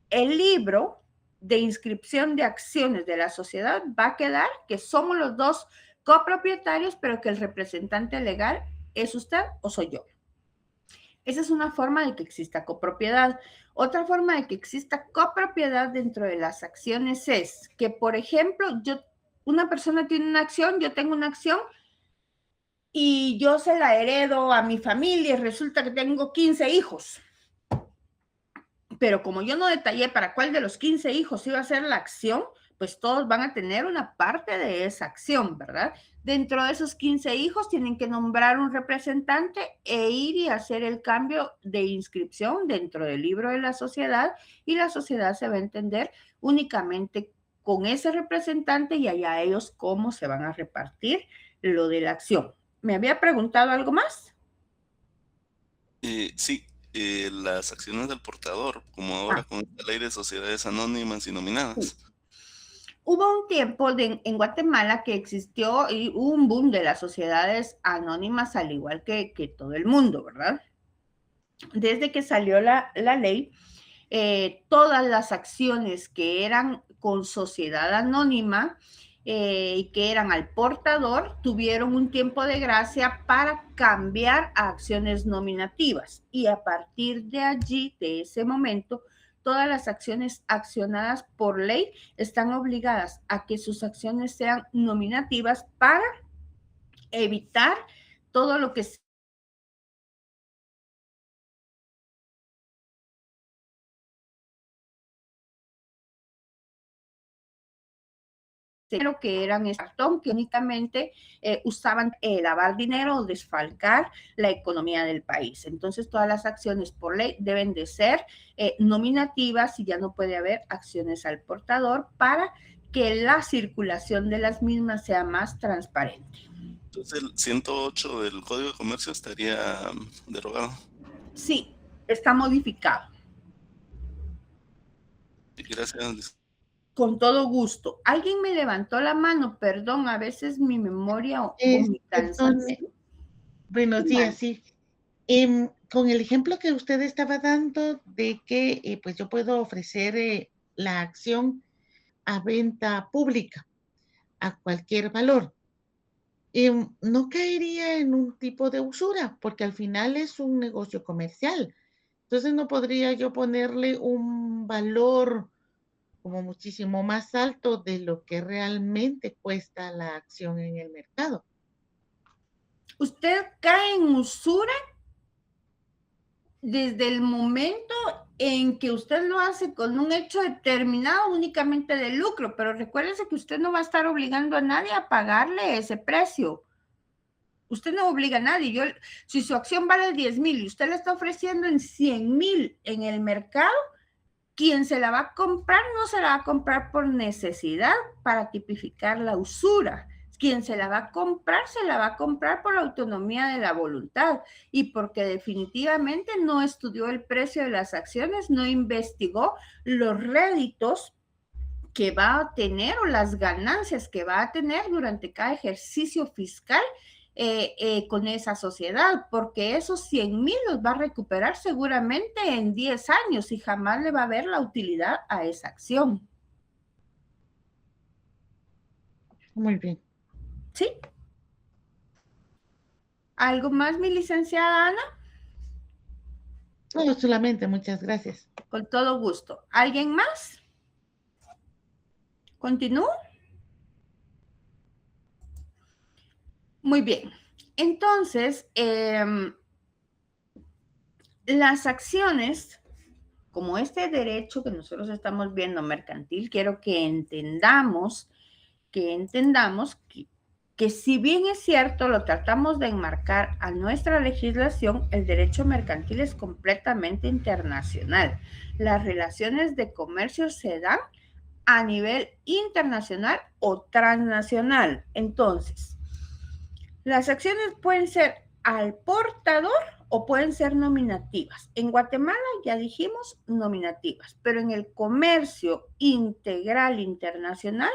el libro de inscripción de acciones de la sociedad va a quedar que somos los dos copropietarios, pero que el representante legal es usted o soy yo. Esa es una forma de que exista copropiedad. Otra forma de que exista copropiedad dentro de las acciones es que, por ejemplo, una persona tiene una acción, yo tengo una acción y yo se la heredo a mi familia y resulta que tengo 15 hijos. Pero como yo no detallé para cuál de los 15 hijos iba a ser la acción, pues todos van a tener una parte de esa acción, ¿verdad? Dentro de esos 15 hijos tienen que nombrar un representante e ir y hacer el cambio de inscripción dentro del libro de la sociedad, y la sociedad se va a entender únicamente con ese representante y allá ellos cómo se van a repartir lo de la acción. ¿Me había preguntado algo más? Sí, las acciones del portador, como ahora con la ley de sociedades anónimas y nominadas. Sí. Hubo un tiempo en Guatemala que existió y hubo un boom de las sociedades anónimas, al igual que todo el mundo, ¿verdad? Desde que salió la ley, todas las acciones que eran con sociedad anónima y que eran al portador tuvieron un tiempo de gracia para cambiar a acciones nominativas, y a partir de allí, de ese momento, todas las acciones accionadas por ley están obligadas a que sus acciones sean nominativas para evitar todo lo que que eran cartón, que únicamente usaban lavar dinero o desfalcar la economía del país. Entonces, todas las acciones por ley deben de ser nominativas y ya no puede haber acciones al portador para que la circulación de las mismas sea más transparente. Entonces, el 108 del Código de Comercio estaría derogado. Sí, está modificado. Gracias. Con todo gusto. Alguien me levantó la mano, perdón, a veces mi memoria o mi cansancio. Buenos días, sí. Con el ejemplo que usted estaba dando de que pues yo puedo ofrecer la acción a venta pública a cualquier valor, no caería en un tipo de usura, porque al final es un negocio comercial. Entonces no podría yo ponerle un valor como muchísimo más alto de lo que realmente cuesta la acción en el mercado. Usted cae en usura desde el momento en que usted lo hace con un hecho determinado únicamente de lucro, pero recuérdese que usted no va a estar obligando a nadie a pagarle ese precio. Usted no obliga a nadie. Si su acción vale 10,000 y usted la está ofreciendo en 100,000 en el mercado, quien se la va a comprar no se la va a comprar por necesidad para tipificar la usura. quien se la va a comprar por la autonomía de la voluntad y porque definitivamente no estudió el precio de las acciones, no investigó los réditos que va a tener o las ganancias que va a tener durante cada ejercicio fiscal con esa sociedad, porque esos 100,000 los va a recuperar seguramente en 10 años y jamás le va a ver la utilidad a esa acción. Muy bien. ¿Sí? ¿Algo más, mi licenciada Ana? No, solamente, muchas gracias. Con todo gusto. ¿Alguien más? ¿Continúo? Muy bien. Entonces, las acciones, como este derecho que nosotros estamos viendo mercantil, quiero que entendamos que si bien es cierto, lo tratamos de enmarcar a nuestra legislación, el derecho mercantil es completamente internacional. Las relaciones de comercio se dan a nivel internacional o transnacional. Entonces, las acciones pueden ser al portador o pueden ser nominativas. En Guatemala ya dijimos nominativas, pero en el comercio integral internacional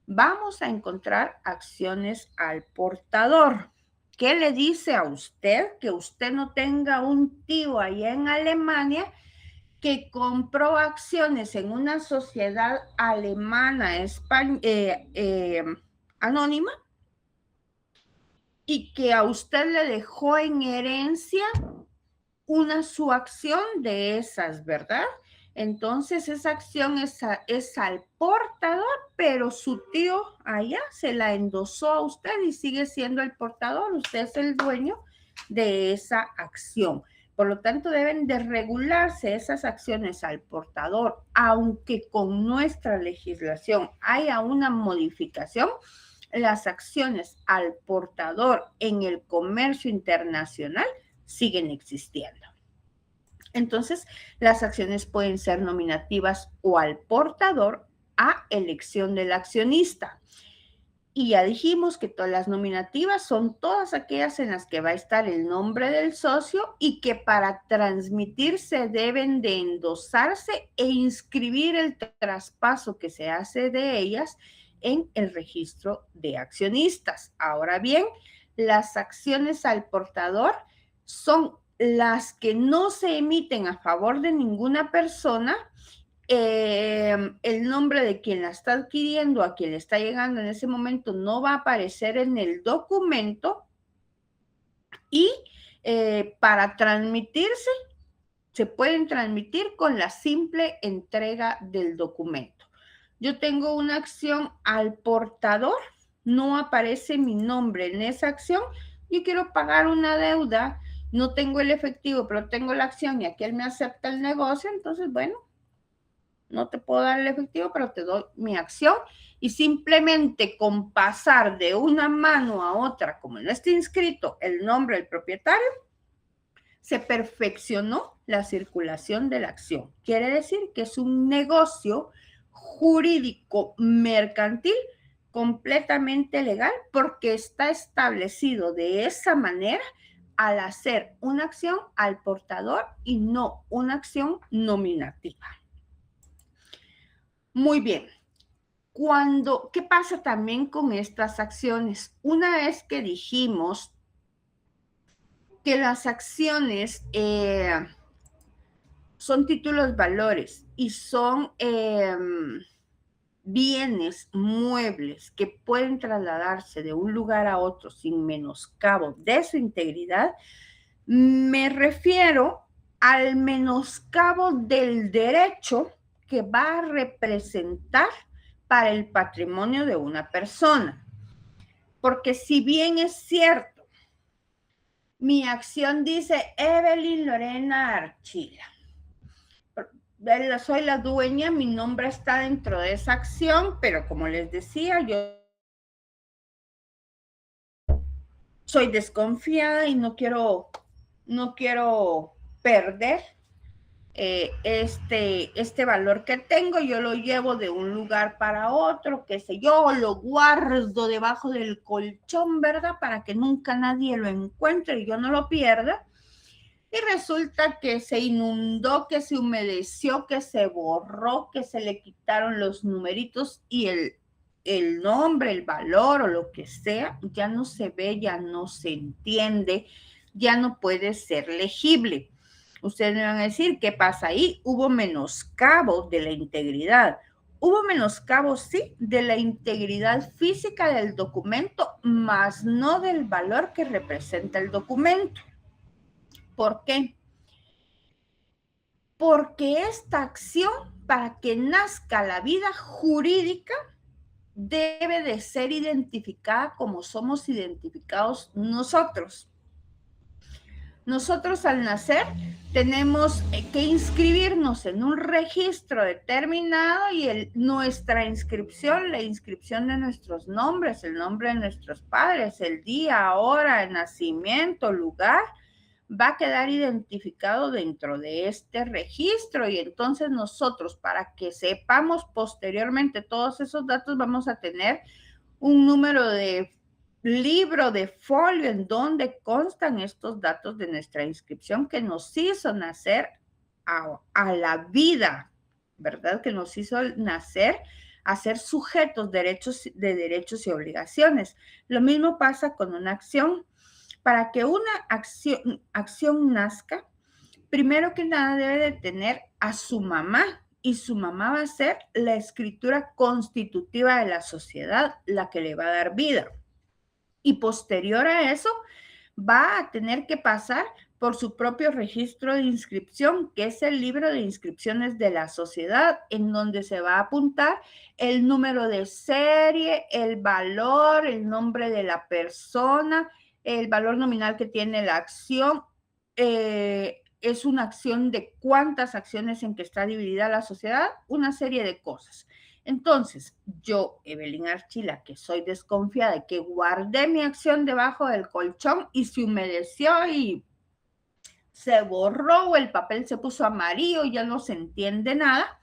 vamos a encontrar acciones al portador. ¿Qué le dice a usted que usted no tenga un tío allá en Alemania que compró acciones en una sociedad alemana anónima y que a usted le dejó en herencia su acción de esas, ¿verdad? Entonces esa acción es al portador, pero su tío allá se la endosó a usted y sigue siendo el portador. Usted es el dueño de esa acción. Por lo tanto, deben de regularse esas acciones al portador, aunque con nuestra legislación haya una modificación. Las acciones al portador en el comercio internacional siguen existiendo. Entonces, las acciones pueden ser nominativas o al portador a elección del accionista. Y ya dijimos que todas las nominativas son todas aquellas en las que va a estar el nombre del socio y que para transmitirse deben de endosarse e inscribir el traspaso que se hace de ellas en el registro de accionistas. Ahora bien, las acciones al portador son las que no se emiten a favor de ninguna persona. El nombre de quien la está adquiriendo, a quien le está llegando en ese momento, no va a aparecer en el documento y para transmitirse, se pueden transmitir con la simple entrega del documento. Yo tengo una acción al portador, no aparece mi nombre en esa acción, yo quiero pagar una deuda, no tengo el efectivo, pero tengo la acción y aquel me acepta el negocio, entonces, bueno, no te puedo dar el efectivo, pero te doy mi acción y simplemente con pasar de una mano a otra, como no está inscrito el nombre del propietario, se perfeccionó la circulación de la acción. Quiere decir que es un negocio jurídico mercantil completamente legal porque está establecido de esa manera al hacer una acción al portador y no una acción nominativa. Muy bien. ¿Qué pasa también con estas acciones? Una vez que dijimos que las acciones son títulos valores y son bienes muebles que pueden trasladarse de un lugar a otro sin menoscabo de su integridad, me refiero al menoscabo del derecho que va a representar para el patrimonio de una persona. Porque si bien es cierto, mi acción dice Evelyn Lorena Archila, soy la dueña, mi nombre está dentro de esa acción, pero como les decía, yo soy desconfiada y no quiero perder este valor que tengo, yo lo llevo de un lugar para otro, qué sé yo, lo guardo debajo del colchón, ¿verdad? Para que nunca nadie lo encuentre y yo no lo pierda. Y resulta que se inundó, que se humedeció, que se borró, que se le quitaron los numeritos y el nombre, el valor o lo que sea, ya no se ve, ya no se entiende, ya no puede ser legible. Ustedes me van a decir, ¿qué pasa ahí? Hubo menoscabo de la integridad. Hubo menoscabo, sí, de la integridad física del documento, más no del valor que representa el documento. ¿Por qué? Porque esta acción, para que nazca la vida jurídica, debe de ser identificada como somos identificados nosotros. Nosotros al nacer tenemos que inscribirnos en un registro determinado y nuestra inscripción, la inscripción de nuestros nombres, el nombre de nuestros padres, el día, hora, el nacimiento, lugar, va a quedar identificado dentro de este registro y entonces nosotros, para que sepamos posteriormente todos esos datos, vamos a tener un número de libro, de folio en donde constan estos datos de nuestra inscripción que nos hizo nacer a la vida, ¿verdad? Que nos hizo nacer a ser sujetos de derechos y obligaciones. Lo mismo pasa con una acción. Para que una acción nazca, primero que nada debe de tener a su mamá, y su mamá va a ser la escritura constitutiva de la sociedad, la que le va a dar vida. Y posterior a eso, va a tener que pasar por su propio registro de inscripción, que es el libro de inscripciones de la sociedad, en donde se va a apuntar el número de serie, el valor, el nombre de la persona, el valor nominal que tiene la acción. Es una acción de cuántas acciones en que está dividida la sociedad, una serie de cosas. Entonces, yo, Evelyn Archila, que soy desconfiada de que guardé mi acción debajo del colchón y se humedeció y se borró o el papel se puso amarillo y ya no se entiende nada,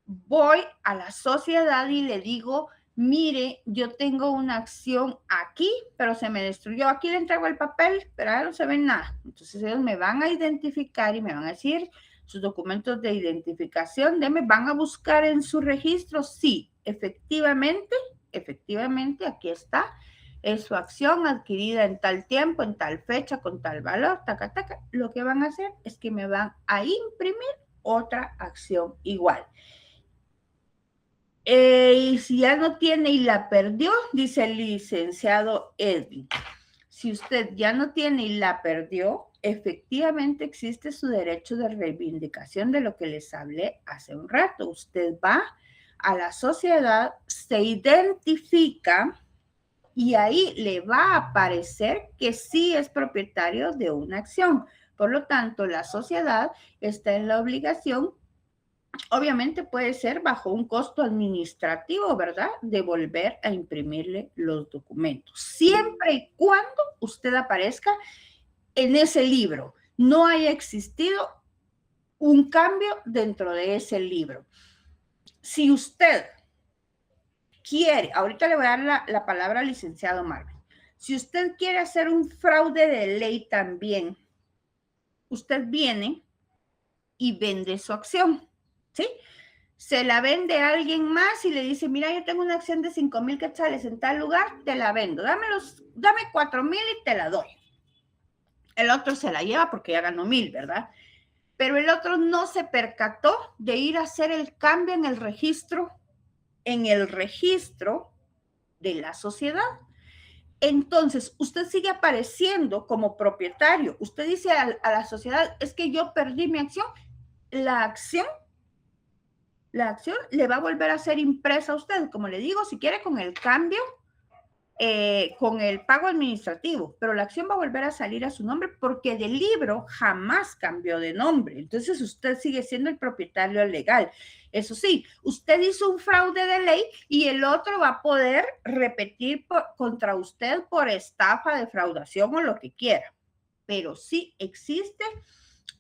voy a la sociedad y le digo, mire, yo tengo una acción aquí, pero se me destruyó. Aquí le entrego el papel, pero ahora no se ve nada. Entonces ellos me van a identificar y me van a decir sus documentos de identificación, van a buscar en su registro, sí, efectivamente, aquí está, es su acción adquirida en tal tiempo, en tal fecha, con tal valor, taca, taca. Lo que van a hacer es que me van a imprimir otra acción igual. Y si ya no tiene y la perdió, dice el licenciado Edwin, si usted ya no tiene y la perdió, efectivamente existe su derecho de reivindicación de lo que les hablé hace un rato. Usted va a la sociedad, se identifica y ahí le va a aparecer que sí es propietario de una acción. Por lo tanto, la sociedad está en la obligación, obviamente puede ser bajo un costo administrativo, ¿verdad?, de volver a imprimirle los documentos, siempre y cuando usted aparezca en ese libro, no haya existido un cambio dentro de ese libro. Si usted quiere, ahorita le voy a dar la palabra al licenciado Marvin, si usted quiere hacer un fraude de ley también, usted viene y vende su acción, ¿sí? Se la vende a alguien más y le dice, mira, yo tengo una acción de 5,000 quetzales en tal lugar, te la vendo, dame 4,000 y te la doy. El otro se la lleva porque ya ganó 1,000, ¿verdad? Pero el otro no se percató de ir a hacer el cambio en el registro de la sociedad. Entonces, usted sigue apareciendo como propietario. Usted dice a la sociedad, es que yo perdí mi acción. La acción le va a volver a ser impresa a usted, como le digo, si quiere con el cambio, con el pago administrativo, pero la acción va a volver a salir a su nombre porque del libro jamás cambió de nombre. Entonces usted sigue siendo el propietario legal. Eso sí, usted hizo un fraude de ley y el otro va a poder repetir contra usted por estafa, defraudación o lo que quiera. Pero sí existe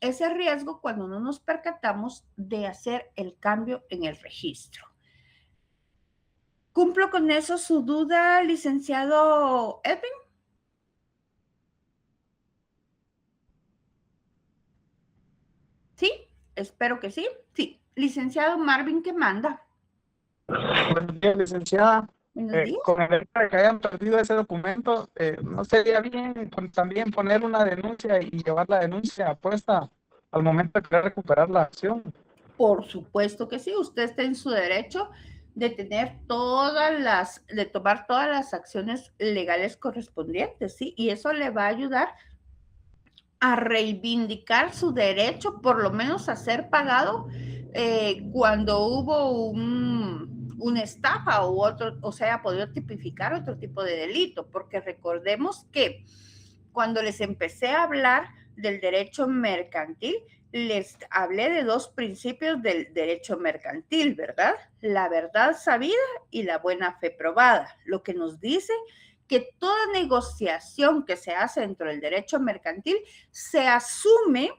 ese riesgo cuando no nos percatamos de hacer el cambio en el registro. ¿Cumplo con eso su duda, licenciado Edwin? ¿Sí? Espero que sí. Sí. Licenciado Marvin, ¿qué manda? Buenos días, licenciada. Buenos días. Con el hecho de que hayan perdido ese documento, ¿no sería bien también poner una denuncia y llevar la denuncia puesta al momento de querer recuperar la acción? Por supuesto que sí. Usted está en su derecho de tener de tomar todas las acciones legales correspondientes, ¿sí? Y eso le va a ayudar a reivindicar su derecho, por lo menos a ser pagado cuando hubo una estafa u otro, o sea, podido tipificar otro tipo de delito, porque recordemos que cuando les empecé a hablar del derecho mercantil, les hablé de dos principios del derecho mercantil, ¿verdad? La verdad sabida y la buena fe probada, lo que nos dice que toda negociación que se hace dentro del derecho mercantil se asume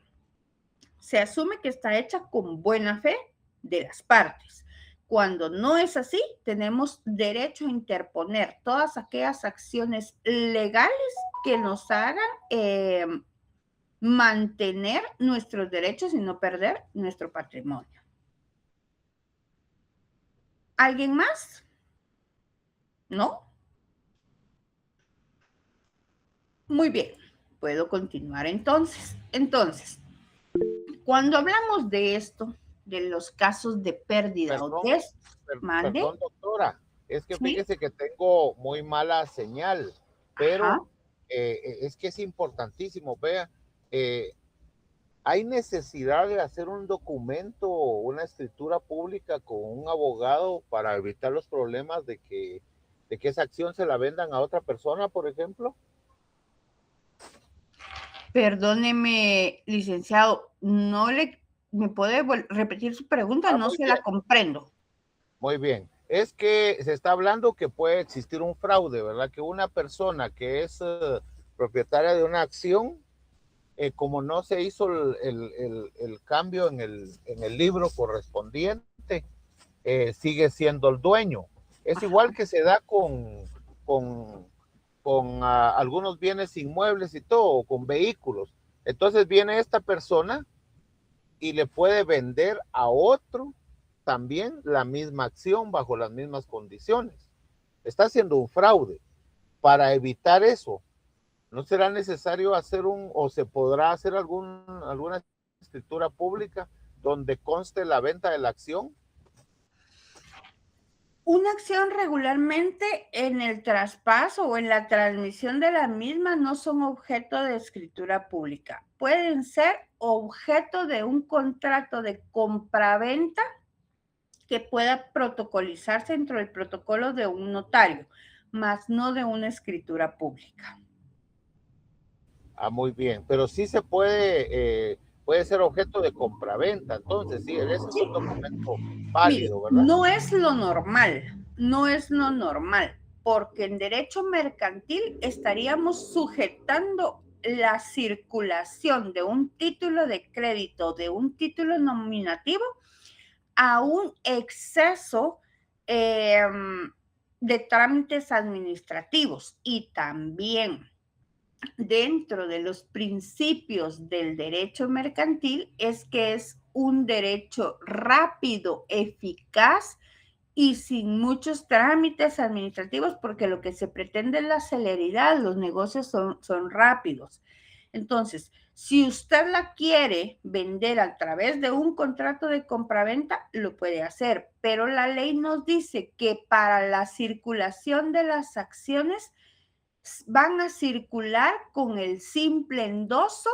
que está hecha con buena fe de las partes. Cuando no es así, tenemos derecho a interponer todas aquellas acciones legales que nos hagan mantener nuestros derechos y no perder nuestro patrimonio. ¿Alguien más? ¿No? Muy bien, puedo continuar entonces. Entonces, cuando hablamos de esto, de los casos de pérdida o de... ¿Mande? Perdón, doctora, es que ¿Sí? fíjese que tengo muy mala señal, pero es que es importantísimo, vea, hay necesidad de hacer un documento, una escritura pública con un abogado para evitar los problemas de que esa acción se la vendan a otra persona, por ejemplo. Perdóneme, licenciado, ¿me puede repetir su pregunta? No se la comprendo. Muy bien. Es que se está hablando que puede existir un fraude, ¿verdad? Que una persona que es propietaria de una acción, como no se hizo el cambio en el libro correspondiente, sigue siendo el dueño. Es igual que se da con algunos bienes inmuebles y todo, con vehículos. Entonces viene esta persona y le puede vender a otro también la misma acción bajo las mismas condiciones. Está haciendo un fraude. Para evitar eso, ¿no será necesario hacer o se podrá hacer alguna escritura pública donde conste la venta de la acción? Una acción regularmente en el traspaso o en la transmisión de la misma no son objeto de escritura pública. Pueden ser objeto de un contrato de compraventa que pueda protocolizarse dentro del protocolo de un notario, más no de una escritura pública. Ah, muy bien, pero sí se puede ser objeto de compraventa, entonces sí, ese es un documento válido, ¿verdad? No es lo normal, porque en derecho mercantil estaríamos sujetando la circulación de un título de crédito, de un título nominativo, a un exceso de trámites administrativos, y también dentro de los principios del derecho mercantil es que es un derecho rápido, eficaz y sin muchos trámites administrativos, porque lo que se pretende es la celeridad, los negocios son rápidos. Entonces, si usted la quiere vender a través de un contrato de compraventa, lo puede hacer, pero la ley nos dice que para la circulación de las acciones van a circular con el simple endoso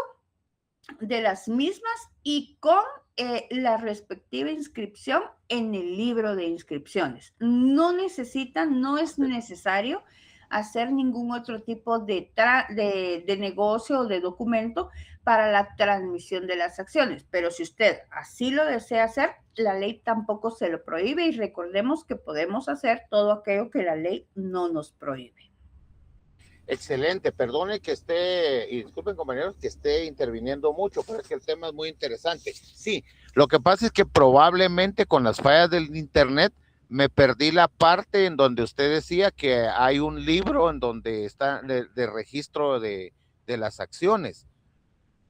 de las mismas y con la respectiva inscripción en el libro de inscripciones. No es necesario hacer ningún otro tipo de negocio o de documento para la transmisión de las acciones, pero si usted así lo desea hacer, la ley tampoco se lo prohíbe, y recordemos que podemos hacer todo aquello que la ley no nos prohíbe. Excelente, perdone que esté, y disculpen compañeros, que esté interviniendo mucho, pero es que el tema es muy interesante. Sí, lo que pasa es que probablemente con las fallas del internet me perdí la parte en donde usted decía que hay un libro en donde está de registro de las acciones.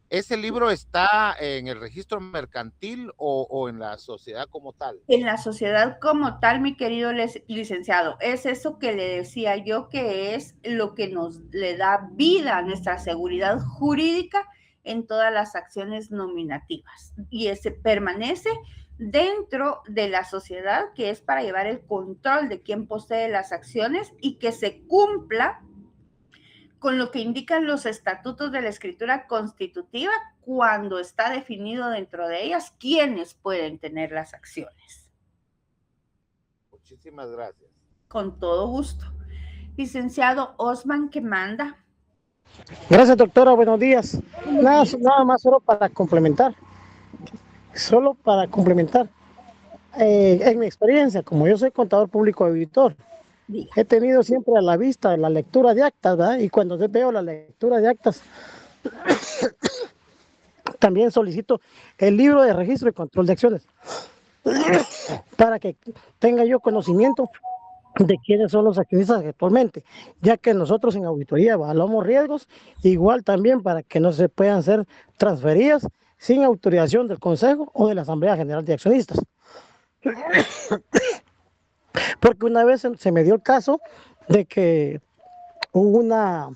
¿Ese libro está en el registro mercantil o en la sociedad como tal? En la sociedad como tal, mi querido licenciado, es eso que le decía yo, que es lo que nos le da vida a nuestra seguridad jurídica en todas las acciones nominativas. Y ese permanece dentro de la sociedad, que es para llevar el control de quién posee las acciones y que se cumpla con lo que indican los estatutos de la escritura constitutiva cuando está definido dentro de ellas quiénes pueden tener las acciones. Muchísimas gracias. Con todo gusto. Licenciado Osman, ¿qué manda? Gracias, doctora. Buenos días. Nada más solo para complementar. En mi experiencia, como yo soy contador público auditor, he tenido siempre a la vista la lectura de actas, ¿verdad? Y cuando veo la lectura de actas, también solicito el libro de registro y control de acciones para que tenga yo conocimiento de quiénes son los accionistas actualmente, ya que nosotros en auditoría evaluamos riesgos, igual también para que no se puedan hacer transferidas sin autorización del Consejo o de la Asamblea General de Accionistas. Porque una vez se me dio el caso de que hubo una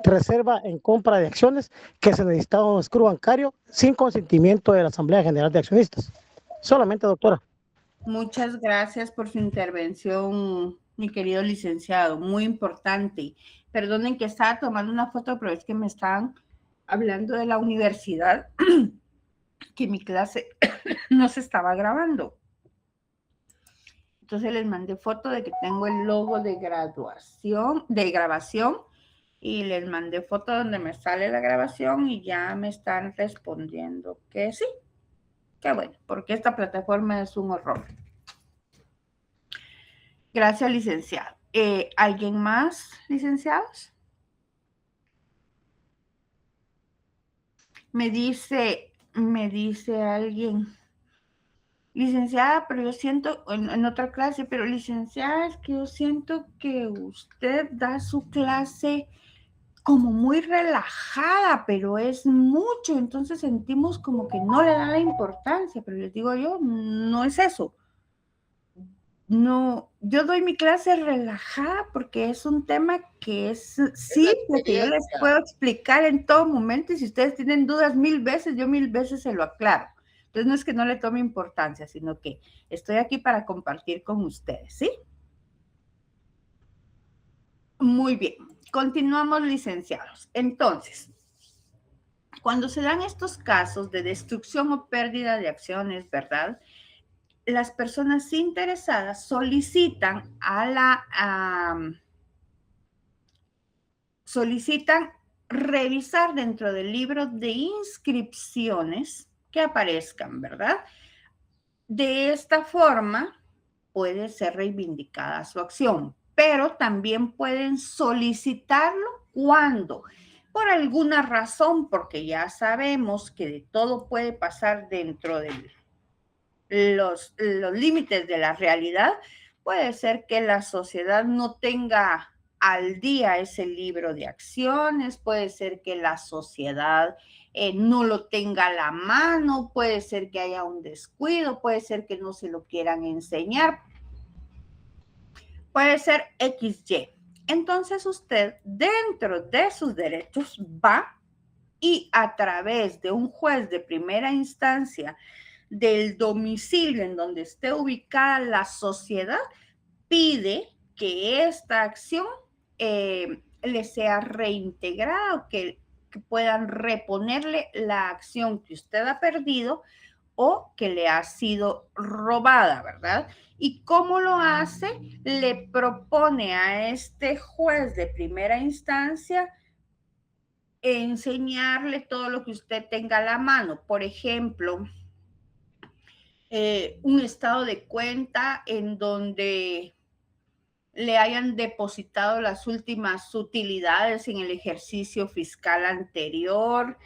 reserva en compra de acciones que se necesitaba un escrudo bancario sin consentimiento de la Asamblea General de Accionistas. Solamente, doctora. Muchas gracias por su intervención, mi querido licenciado, muy importante. Perdonen que estaba tomando una foto, pero es que me estaban hablando de la universidad, que mi clase no se estaba grabando. Entonces les mandé foto de que tengo el logo de grabación, y les mandé foto donde me sale la grabación y ya me están respondiendo que sí. Qué bueno, porque esta plataforma es un horror. Gracias, licenciado. ¿Alguien más, licenciados? Me dice alguien, licenciada, pero yo siento, en otra clase, pero licenciada, es que yo siento que usted da su clase como muy relajada, pero es mucho, entonces sentimos como que no le da la importancia, pero les digo yo, no es eso. No, yo doy mi clase relajada porque es un tema que es simple, que yo les puedo explicar en todo momento, y si ustedes tienen dudas yo 1000 veces se lo aclaro. Entonces no es que no le tome importancia, sino que estoy aquí para compartir con ustedes, ¿sí? Muy bien, continuamos, licenciados. Entonces, cuando se dan estos casos de destrucción o pérdida de acciones, ¿verdad?, las personas interesadas solicitan solicitan revisar dentro del libro de inscripciones que aparezcan, ¿verdad? De esta forma puede ser reivindicada su acción, pero también pueden solicitarlo cuando, por alguna razón, porque ya sabemos que de todo puede pasar dentro de los límites de la realidad, puede ser que la sociedad no tenga al día ese libro de acciones, puede ser que la sociedad no lo tenga a la mano, puede ser que haya un descuido, puede ser que no se lo quieran enseñar, puede ser XY. Entonces usted, dentro de sus derechos, va y a través de un juez de primera instancia del domicilio en donde esté ubicada la sociedad, pide que esta acción le sea reintegrada, o que puedan reponerle la acción que usted ha perdido o que le ha sido robada, ¿verdad? ¿Y cómo lo hace? Le propone a este juez de primera instancia enseñarle todo lo que usted tenga a la mano. Por ejemplo, un estado de cuenta en donde le hayan depositado las últimas utilidades en el ejercicio fiscal anterior,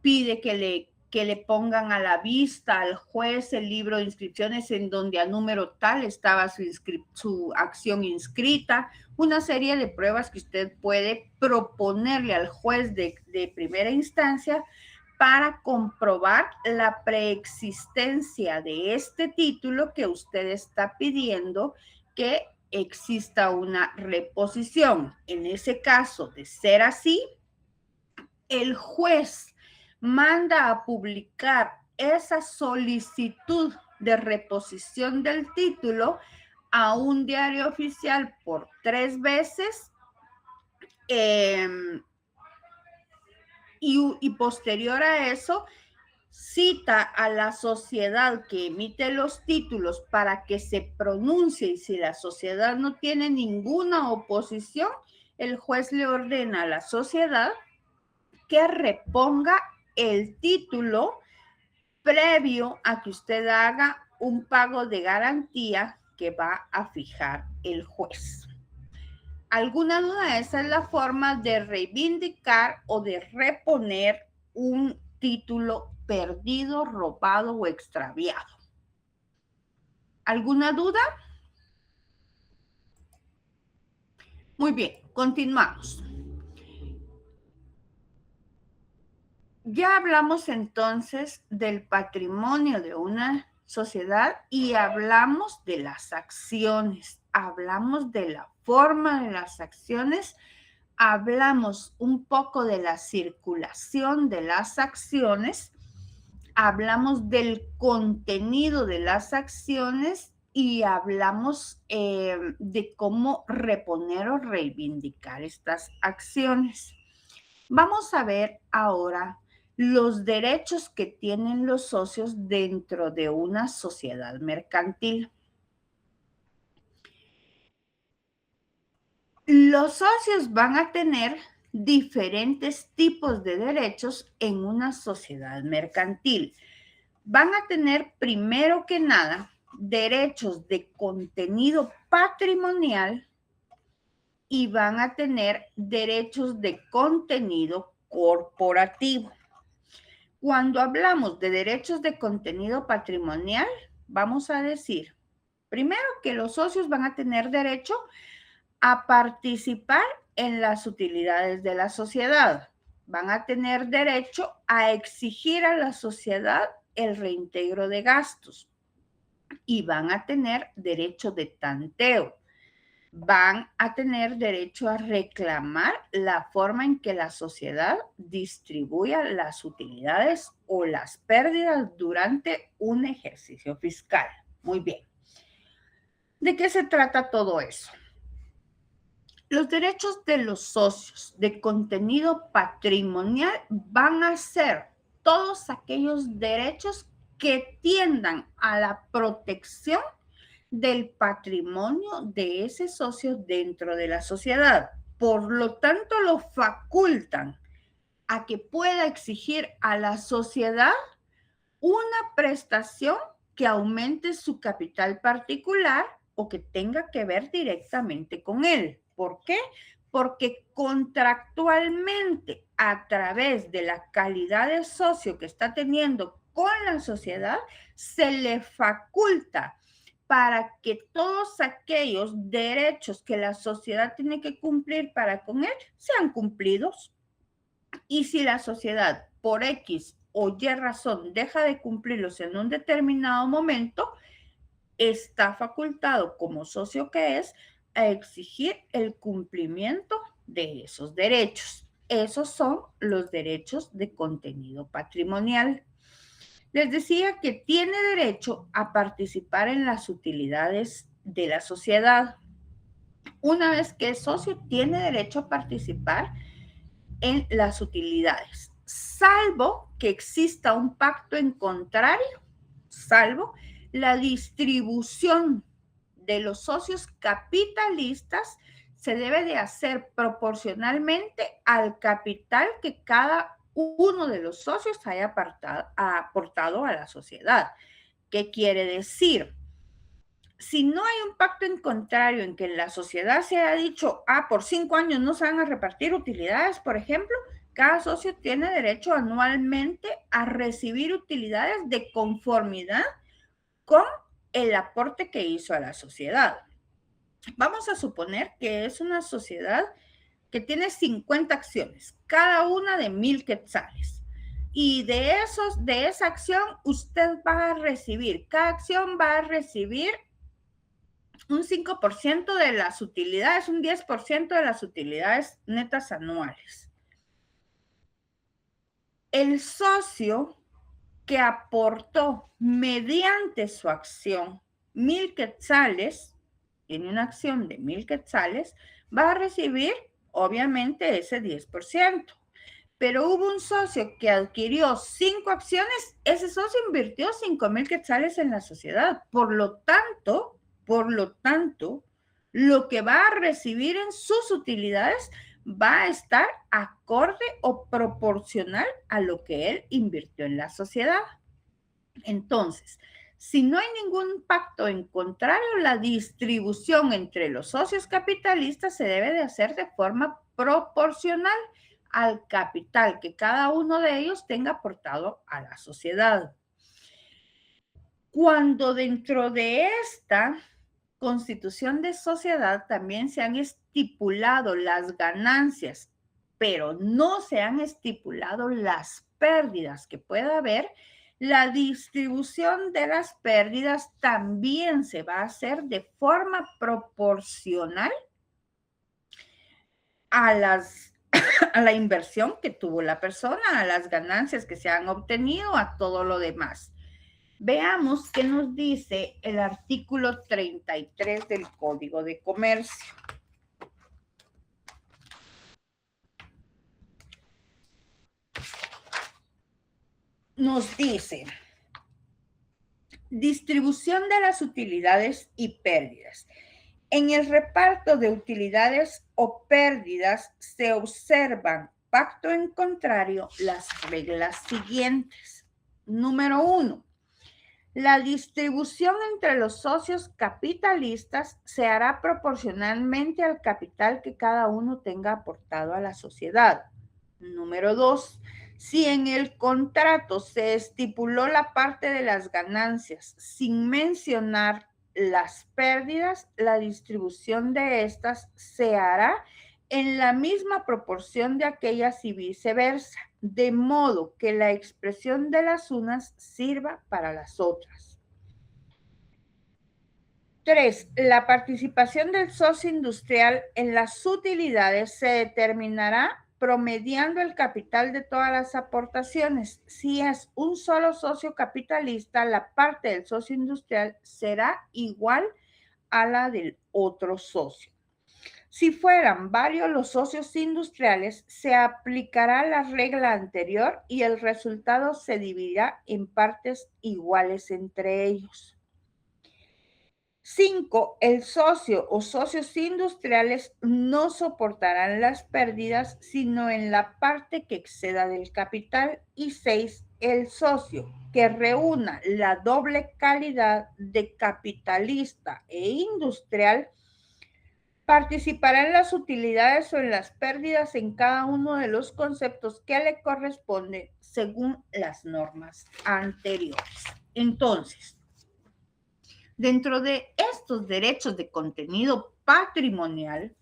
pide que le pongan a la vista al juez el libro de inscripciones en donde a número tal estaba su acción inscrita, una serie de pruebas que usted puede proponerle al juez de primera instancia para comprobar la preexistencia de este título que usted está pidiendo que exista una reposición. En ese caso, de ser así, el juez manda a publicar esa solicitud de reposición del título a un diario oficial por 3 veces y posterior a eso cita a la sociedad que emite los títulos para que se pronuncie, y si la sociedad no tiene ninguna oposición, el juez le ordena a la sociedad que reponga el título previo a que usted haga un pago de garantía que va a fijar el juez. ¿Alguna duda? Esa es la forma de reivindicar o de reponer un título perdido, robado o extraviado. ¿Alguna duda? Muy bien, continuamos. Ya hablamos entonces del patrimonio de una sociedad y hablamos de las acciones, hablamos de la forma de las acciones, hablamos un poco de la circulación de las acciones, hablamos del contenido de las acciones y hablamos de cómo reponer o reivindicar estas acciones. Vamos a ver ahora los derechos que tienen los socios dentro de una sociedad mercantil. Los socios van a tener diferentes tipos de derechos en una sociedad mercantil. Van a tener, primero que nada, derechos de contenido patrimonial y van a tener derechos de contenido corporativo. Cuando hablamos de derechos de contenido patrimonial, vamos a decir, primero, que los socios van a tener derecho a participar en las utilidades de la sociedad. Van a tener derecho a exigir a la sociedad el reintegro de gastos y van a tener derecho de tanteo. Van a tener derecho a reclamar la forma en que la sociedad distribuya las utilidades o las pérdidas durante un ejercicio fiscal. Muy bien. ¿De qué se trata todo eso? Los derechos de los socios de contenido patrimonial van a ser todos aquellos derechos que tiendan a la protección del patrimonio de ese socio dentro de la sociedad. Por lo tanto, lo facultan a que pueda exigir a la sociedad una prestación que aumente su capital particular o que tenga que ver directamente con él. ¿Por qué? Porque contractualmente, a través de la calidad de socio que está teniendo con la sociedad, se le faculta para que todos aquellos derechos que la sociedad tiene que cumplir para con él sean cumplidos. Y si la sociedad, por X o Y razón, deja de cumplirlos en un determinado momento, está facultado como socio que es a exigir el cumplimiento de esos derechos. Esos son los derechos de contenido patrimonial. Les decía que tiene derecho a participar en las utilidades de la sociedad. Una vez que es socio, tiene derecho a participar en las utilidades, salvo que exista un pacto en contrario, salvo la distribución de los socios capitalistas se debe de hacer proporcionalmente al capital que cada uno de los socios haya aportado a la sociedad. ¿Qué quiere decir? si no hay un pacto en contrario en que en la sociedad se haya dicho, por 5 años no se van a repartir utilidades, por ejemplo, cada socio tiene derecho anualmente a recibir utilidades de conformidad con el aporte que hizo a la sociedad. Vamos a suponer que es una sociedad que tiene 50 acciones, cada una de 1,000 quetzales. Y de esa acción, usted va a recibir, cada acción va a recibir un 5% de las utilidades, un 10% de las utilidades netas anuales. El socio que aportó mediante su acción 1,000 quetzales, tiene una acción de 1,000 quetzales, va a recibir obviamente ese 10%. Pero hubo un socio que adquirió 5 acciones, ese socio invirtió 5,000 quetzales en la sociedad. Por lo tanto, lo que va a recibir en sus utilidades va a estar acorde o proporcional a lo que él invirtió en la sociedad. Entonces, si no hay ningún pacto en contrario, la distribución entre los socios capitalistas se debe de hacer de forma proporcional al capital que cada uno de ellos tenga aportado a la sociedad. Cuando dentro de esta constitución de sociedad también se han estipulado las ganancias, pero no se han estipulado las pérdidas que pueda haber, la distribución de las pérdidas también se va a hacer de forma proporcional a la inversión que tuvo la persona, a las ganancias que se han obtenido, a todo lo demás. Veamos qué nos dice el artículo 33 del Código de Comercio. Nos dice, distribución de las utilidades y pérdidas. En el reparto de utilidades o pérdidas se observan, pacto en contrario, las reglas siguientes. Número 1. La distribución entre los socios capitalistas se hará proporcionalmente al capital que cada uno tenga aportado a la sociedad. Número 2. Si en el contrato se estipuló la parte de las ganancias sin mencionar las pérdidas, la distribución de estas se hará en la misma proporción de aquellas y viceversa, de modo que la expresión de las unas sirva para las otras. 3. La participación del socio industrial en las utilidades se determinará promediando el capital de todas las aportaciones. Si es un solo socio capitalista, la parte del socio industrial será igual a la del otro socio. Si fueran varios los socios industriales, se aplicará la regla anterior y el resultado se dividirá en partes iguales entre ellos. 5. El socio o socios industriales no soportarán las pérdidas sino en la parte que exceda del capital. Y 6. El socio que reúna la doble calidad de capitalista e industrial participará en las utilidades o en las pérdidas en cada uno de los conceptos que le corresponden según las normas anteriores. Entonces, dentro de estos derechos de contenido patrimonial,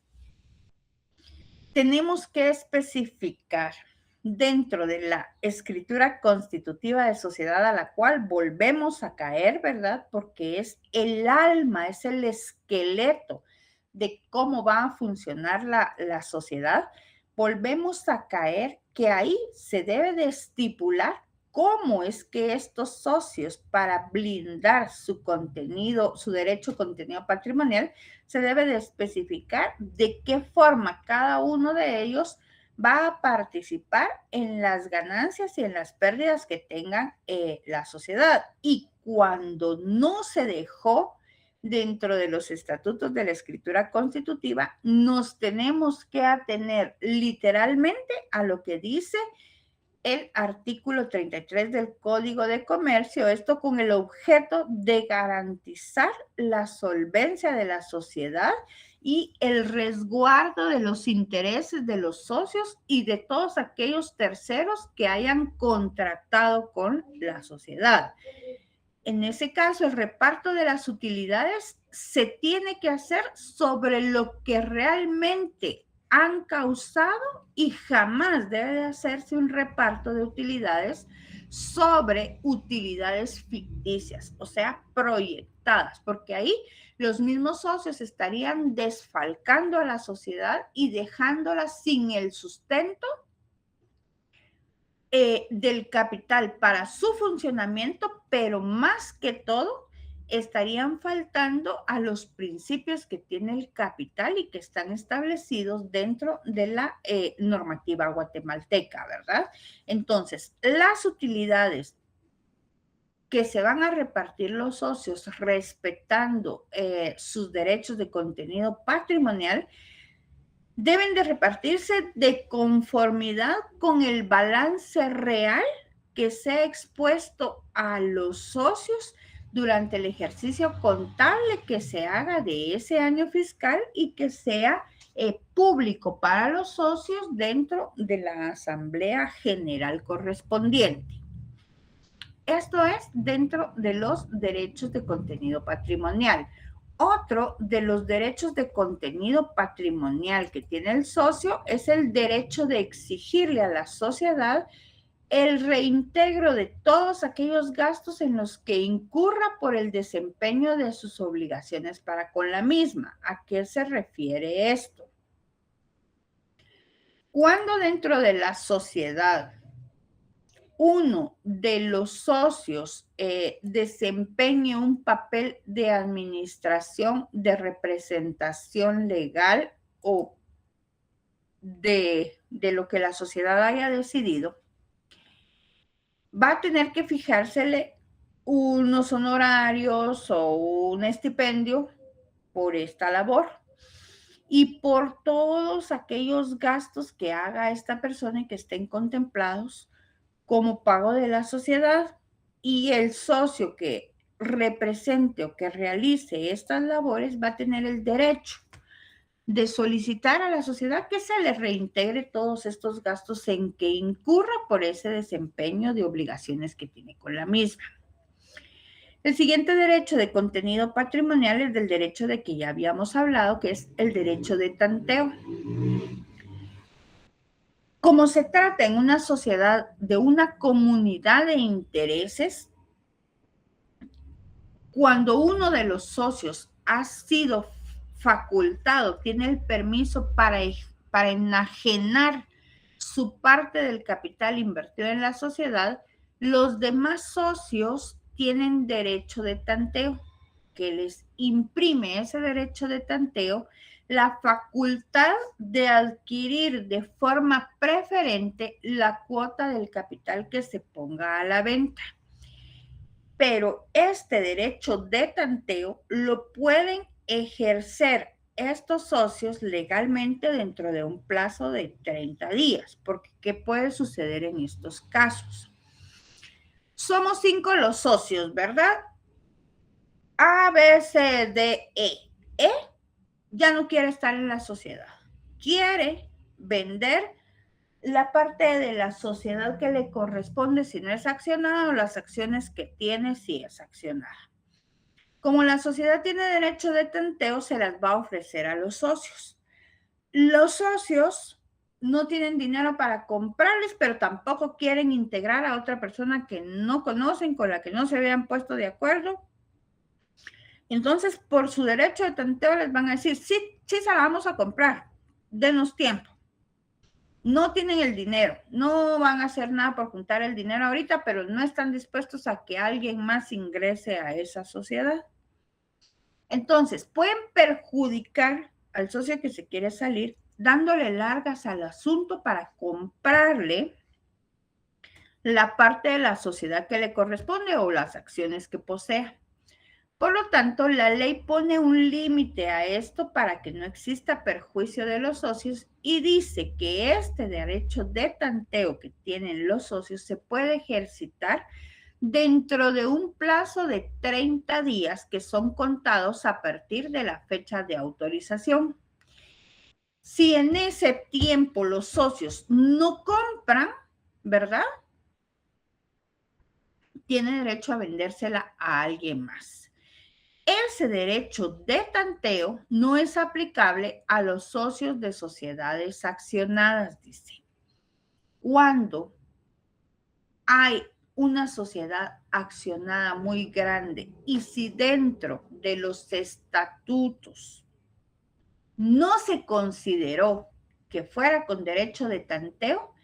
tenemos que especificar dentro de la escritura constitutiva de sociedad a la cual volvemos a caer, ¿verdad? Porque es el alma, es el esqueleto de cómo va a funcionar la sociedad. Volvemos a caer que ahí se debe de estipular cómo es que estos socios, para blindar su contenido, su derecho contenido patrimonial, se debe de especificar de qué forma cada uno de ellos va a participar en las ganancias y en las pérdidas que tengan la sociedad. Y cuando no se dejó dentro de los estatutos de la escritura constitutiva, nos tenemos que atener literalmente a lo que dice el artículo 33 del Código de Comercio, esto con el objeto de garantizar la solvencia de la sociedad y el resguardo de los intereses de los socios y de todos aquellos terceros que hayan contratado con la sociedad. En ese caso, el reparto de las utilidades se tiene que hacer sobre lo que realmente han causado y jamás debe de hacerse un reparto de utilidades sobre utilidades ficticias, o sea, proyectadas, porque ahí los mismos socios estarían desfalcando a la sociedad y dejándola sin el sustento del capital para su funcionamiento, pero más que todo estarían faltando a los principios que tiene el capital y que están establecidos dentro de la normativa guatemalteca, ¿verdad? Entonces, las utilidades que se van a repartir los socios respetando sus derechos de contenido patrimonial deben de repartirse de conformidad con el balance real que sea expuesto a los socios durante el ejercicio contable que se haga de ese año fiscal y que sea público para los socios dentro de la Asamblea General correspondiente. Esto es dentro de los derechos de contenido patrimonial. Otro de los derechos de contenido patrimonial que tiene el socio es el derecho de exigirle a la sociedad el reintegro de todos aquellos gastos en los que incurra por el desempeño de sus obligaciones para con la misma. ¿A qué se refiere esto? Cuando dentro de la sociedad uno de los socios desempeñe un papel de administración, de representación legal o de lo que la sociedad haya decidido, va a tener que fijársele unos honorarios o un estipendio por esta labor y por todos aquellos gastos que haga esta persona y que estén contemplados como pago de la sociedad, y el socio que represente o que realice estas labores va a tener el derecho de solicitar a la sociedad que se le reintegre todos estos gastos en que incurra por ese desempeño de obligaciones que tiene con la misma. El siguiente derecho de contenido patrimonial es del derecho de que ya habíamos hablado, que es el derecho de tanteo. Como se trata en una sociedad de una comunidad de intereses, cuando uno de los socios ha sido facultado, tiene el permiso para enajenar su parte del capital invertido en la sociedad, los demás socios tienen derecho de tanteo, que les imprime ese derecho de tanteo la facultad de adquirir de forma preferente la cuota del capital que se ponga a la venta. Pero este derecho de tanteo lo pueden ejercer estos socios legalmente dentro de un plazo de 30 días, porque ¿qué puede suceder en estos casos? Somos 5 los socios, ¿verdad? A, B, C, D, E. E ya no quiere estar en la sociedad. Quiere vender la parte de la sociedad que le corresponde si no es accionada o las acciones que tiene si es accionada. Como la sociedad tiene derecho de tanteo, se las va a ofrecer a los socios. Los socios no tienen dinero para comprarles, pero tampoco quieren integrar a otra persona que no conocen, con la que no se habían puesto de acuerdo. Entonces, por su derecho de tanteo les van a decir, sí, se la vamos a comprar, denos tiempo. No tienen el dinero, no van a hacer nada por juntar el dinero ahorita, pero no están dispuestos a que alguien más ingrese a esa sociedad. Entonces, pueden perjudicar al socio que se quiere salir dándole largas al asunto para comprarle la parte de la sociedad que le corresponde o las acciones que posea. Por lo tanto, la ley pone un límite a esto para que no exista perjuicio de los socios y dice que este derecho de tanteo que tienen los socios se puede ejercitar dentro de un plazo de 30 días que son contados a partir de la fecha de autorización. Si en ese tiempo los socios no compran, ¿verdad? Tiene derecho a vendérsela a alguien más. Ese derecho de tanteo no es aplicable a los socios de sociedades accionadas, dice. Cuando hay una sociedad accionada muy grande y si dentro de los estatutos no se consideró que fuera con derecho de tanteo,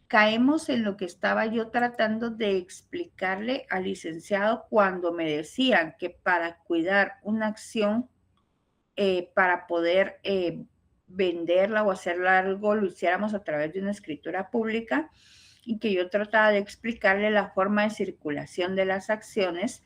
caemos en lo que estaba yo tratando de explicarle al licenciado cuando me decían que para cuidar una acción, para poder venderla o hacerla algo, lo hiciéramos a través de una escritura pública y que yo trataba de explicarle la forma de circulación de las acciones.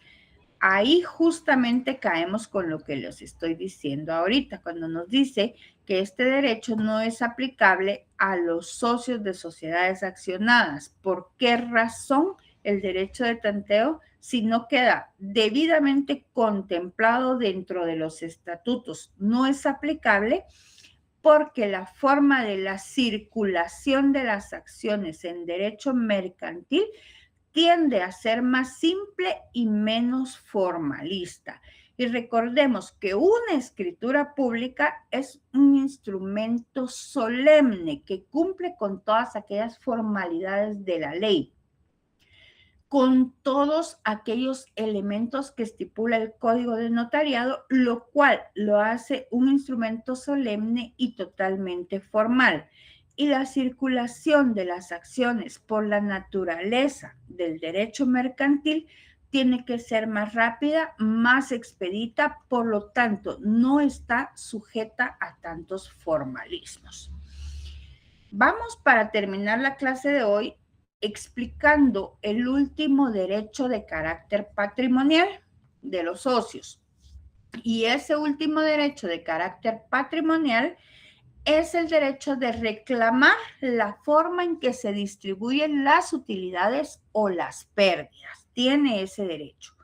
Ahí justamente caemos con lo que les estoy diciendo ahorita, cuando nos dice que este derecho no es aplicable a los socios de sociedades accionadas. ¿Por qué razón el derecho de tanteo, si no queda debidamente contemplado dentro de los estatutos, no es aplicable? Porque la forma de la circulación de las acciones en derecho mercantil tiende a ser más simple y menos formalista. Y recordemos que una escritura pública es un instrumento solemne que cumple con todas aquellas formalidades de la ley, con todos aquellos elementos que estipula el Código de Notariado, lo cual lo hace un instrumento solemne y totalmente formal. Y la circulación de las acciones por la naturaleza del derecho mercantil tiene que ser más rápida, más expedita, por lo tanto, no está sujeta a tantos formalismos. Vamos para terminar la clase de hoy explicando el último derecho de carácter patrimonial de los socios. Y ese último derecho de carácter patrimonial es el derecho de reclamar la forma en que se distribuyen las utilidades o las pérdidas. Tiene ese derecho.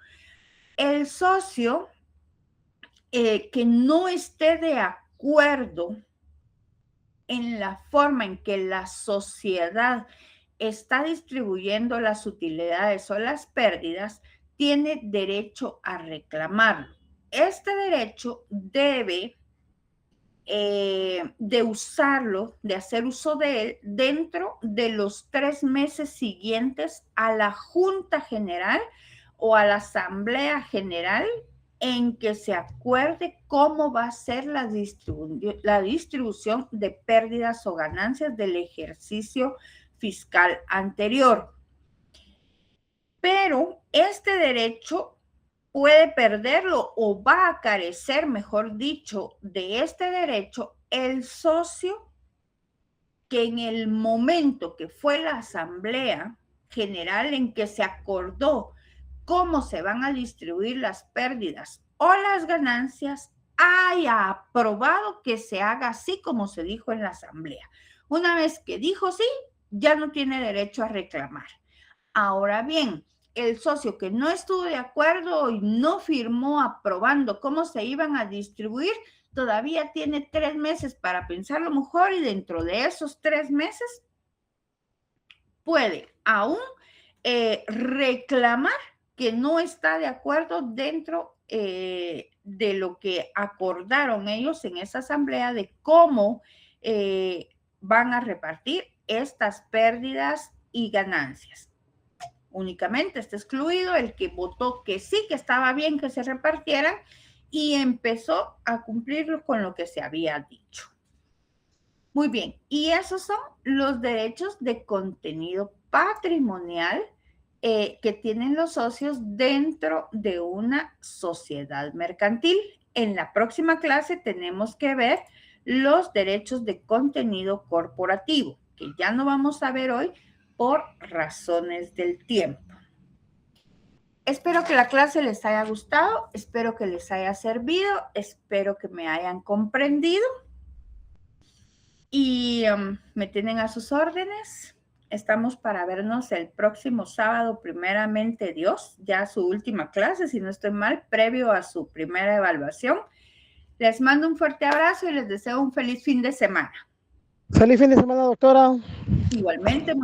El socio que no esté de acuerdo en la forma en que la sociedad está distribuyendo las utilidades o las pérdidas, tiene derecho a reclamarlo. Este derecho debe de usarlo, de hacer uso de él dentro de los 3 meses siguientes a la Junta General o a la Asamblea General en que se acuerde cómo va a ser la distribución de pérdidas o ganancias del ejercicio fiscal anterior. Pero este derecho puede perderlo o va a carecer, mejor dicho, de este derecho el socio que en el momento que fue la Asamblea General en que se acordó cómo se van a distribuir las pérdidas o las ganancias, haya aprobado que se haga así como se dijo en la Asamblea. Una vez que dijo sí, ya no tiene derecho a reclamar. Ahora bien, el socio que no estuvo de acuerdo y no firmó aprobando cómo se iban a distribuir, todavía tiene 3 meses para pensarlo mejor y dentro de esos 3 meses puede aún reclamar que no está de acuerdo dentro de lo que acordaron ellos en esa asamblea de cómo van a repartir estas pérdidas y ganancias. Únicamente está excluido el que votó que sí, que estaba bien que se repartieran y empezó a cumplir con lo que se había dicho. Muy bien, y esos son los derechos de contenido patrimonial que tienen los socios dentro de una sociedad mercantil. En la próxima clase tenemos que ver los derechos de contenido corporativo, que ya no vamos a ver hoy por razones del tiempo. espero que la clase les haya gustado, espero que les haya servido, espero que me hayan comprendido y me tienen a sus órdenes. Estamos para vernos el próximo sábado, primeramente Dios, ya su última clase, si no estoy mal, previo a su primera evaluación. Les mando un fuerte abrazo y les deseo un feliz fin de semana. Feliz fin de semana, doctora. Igualmente.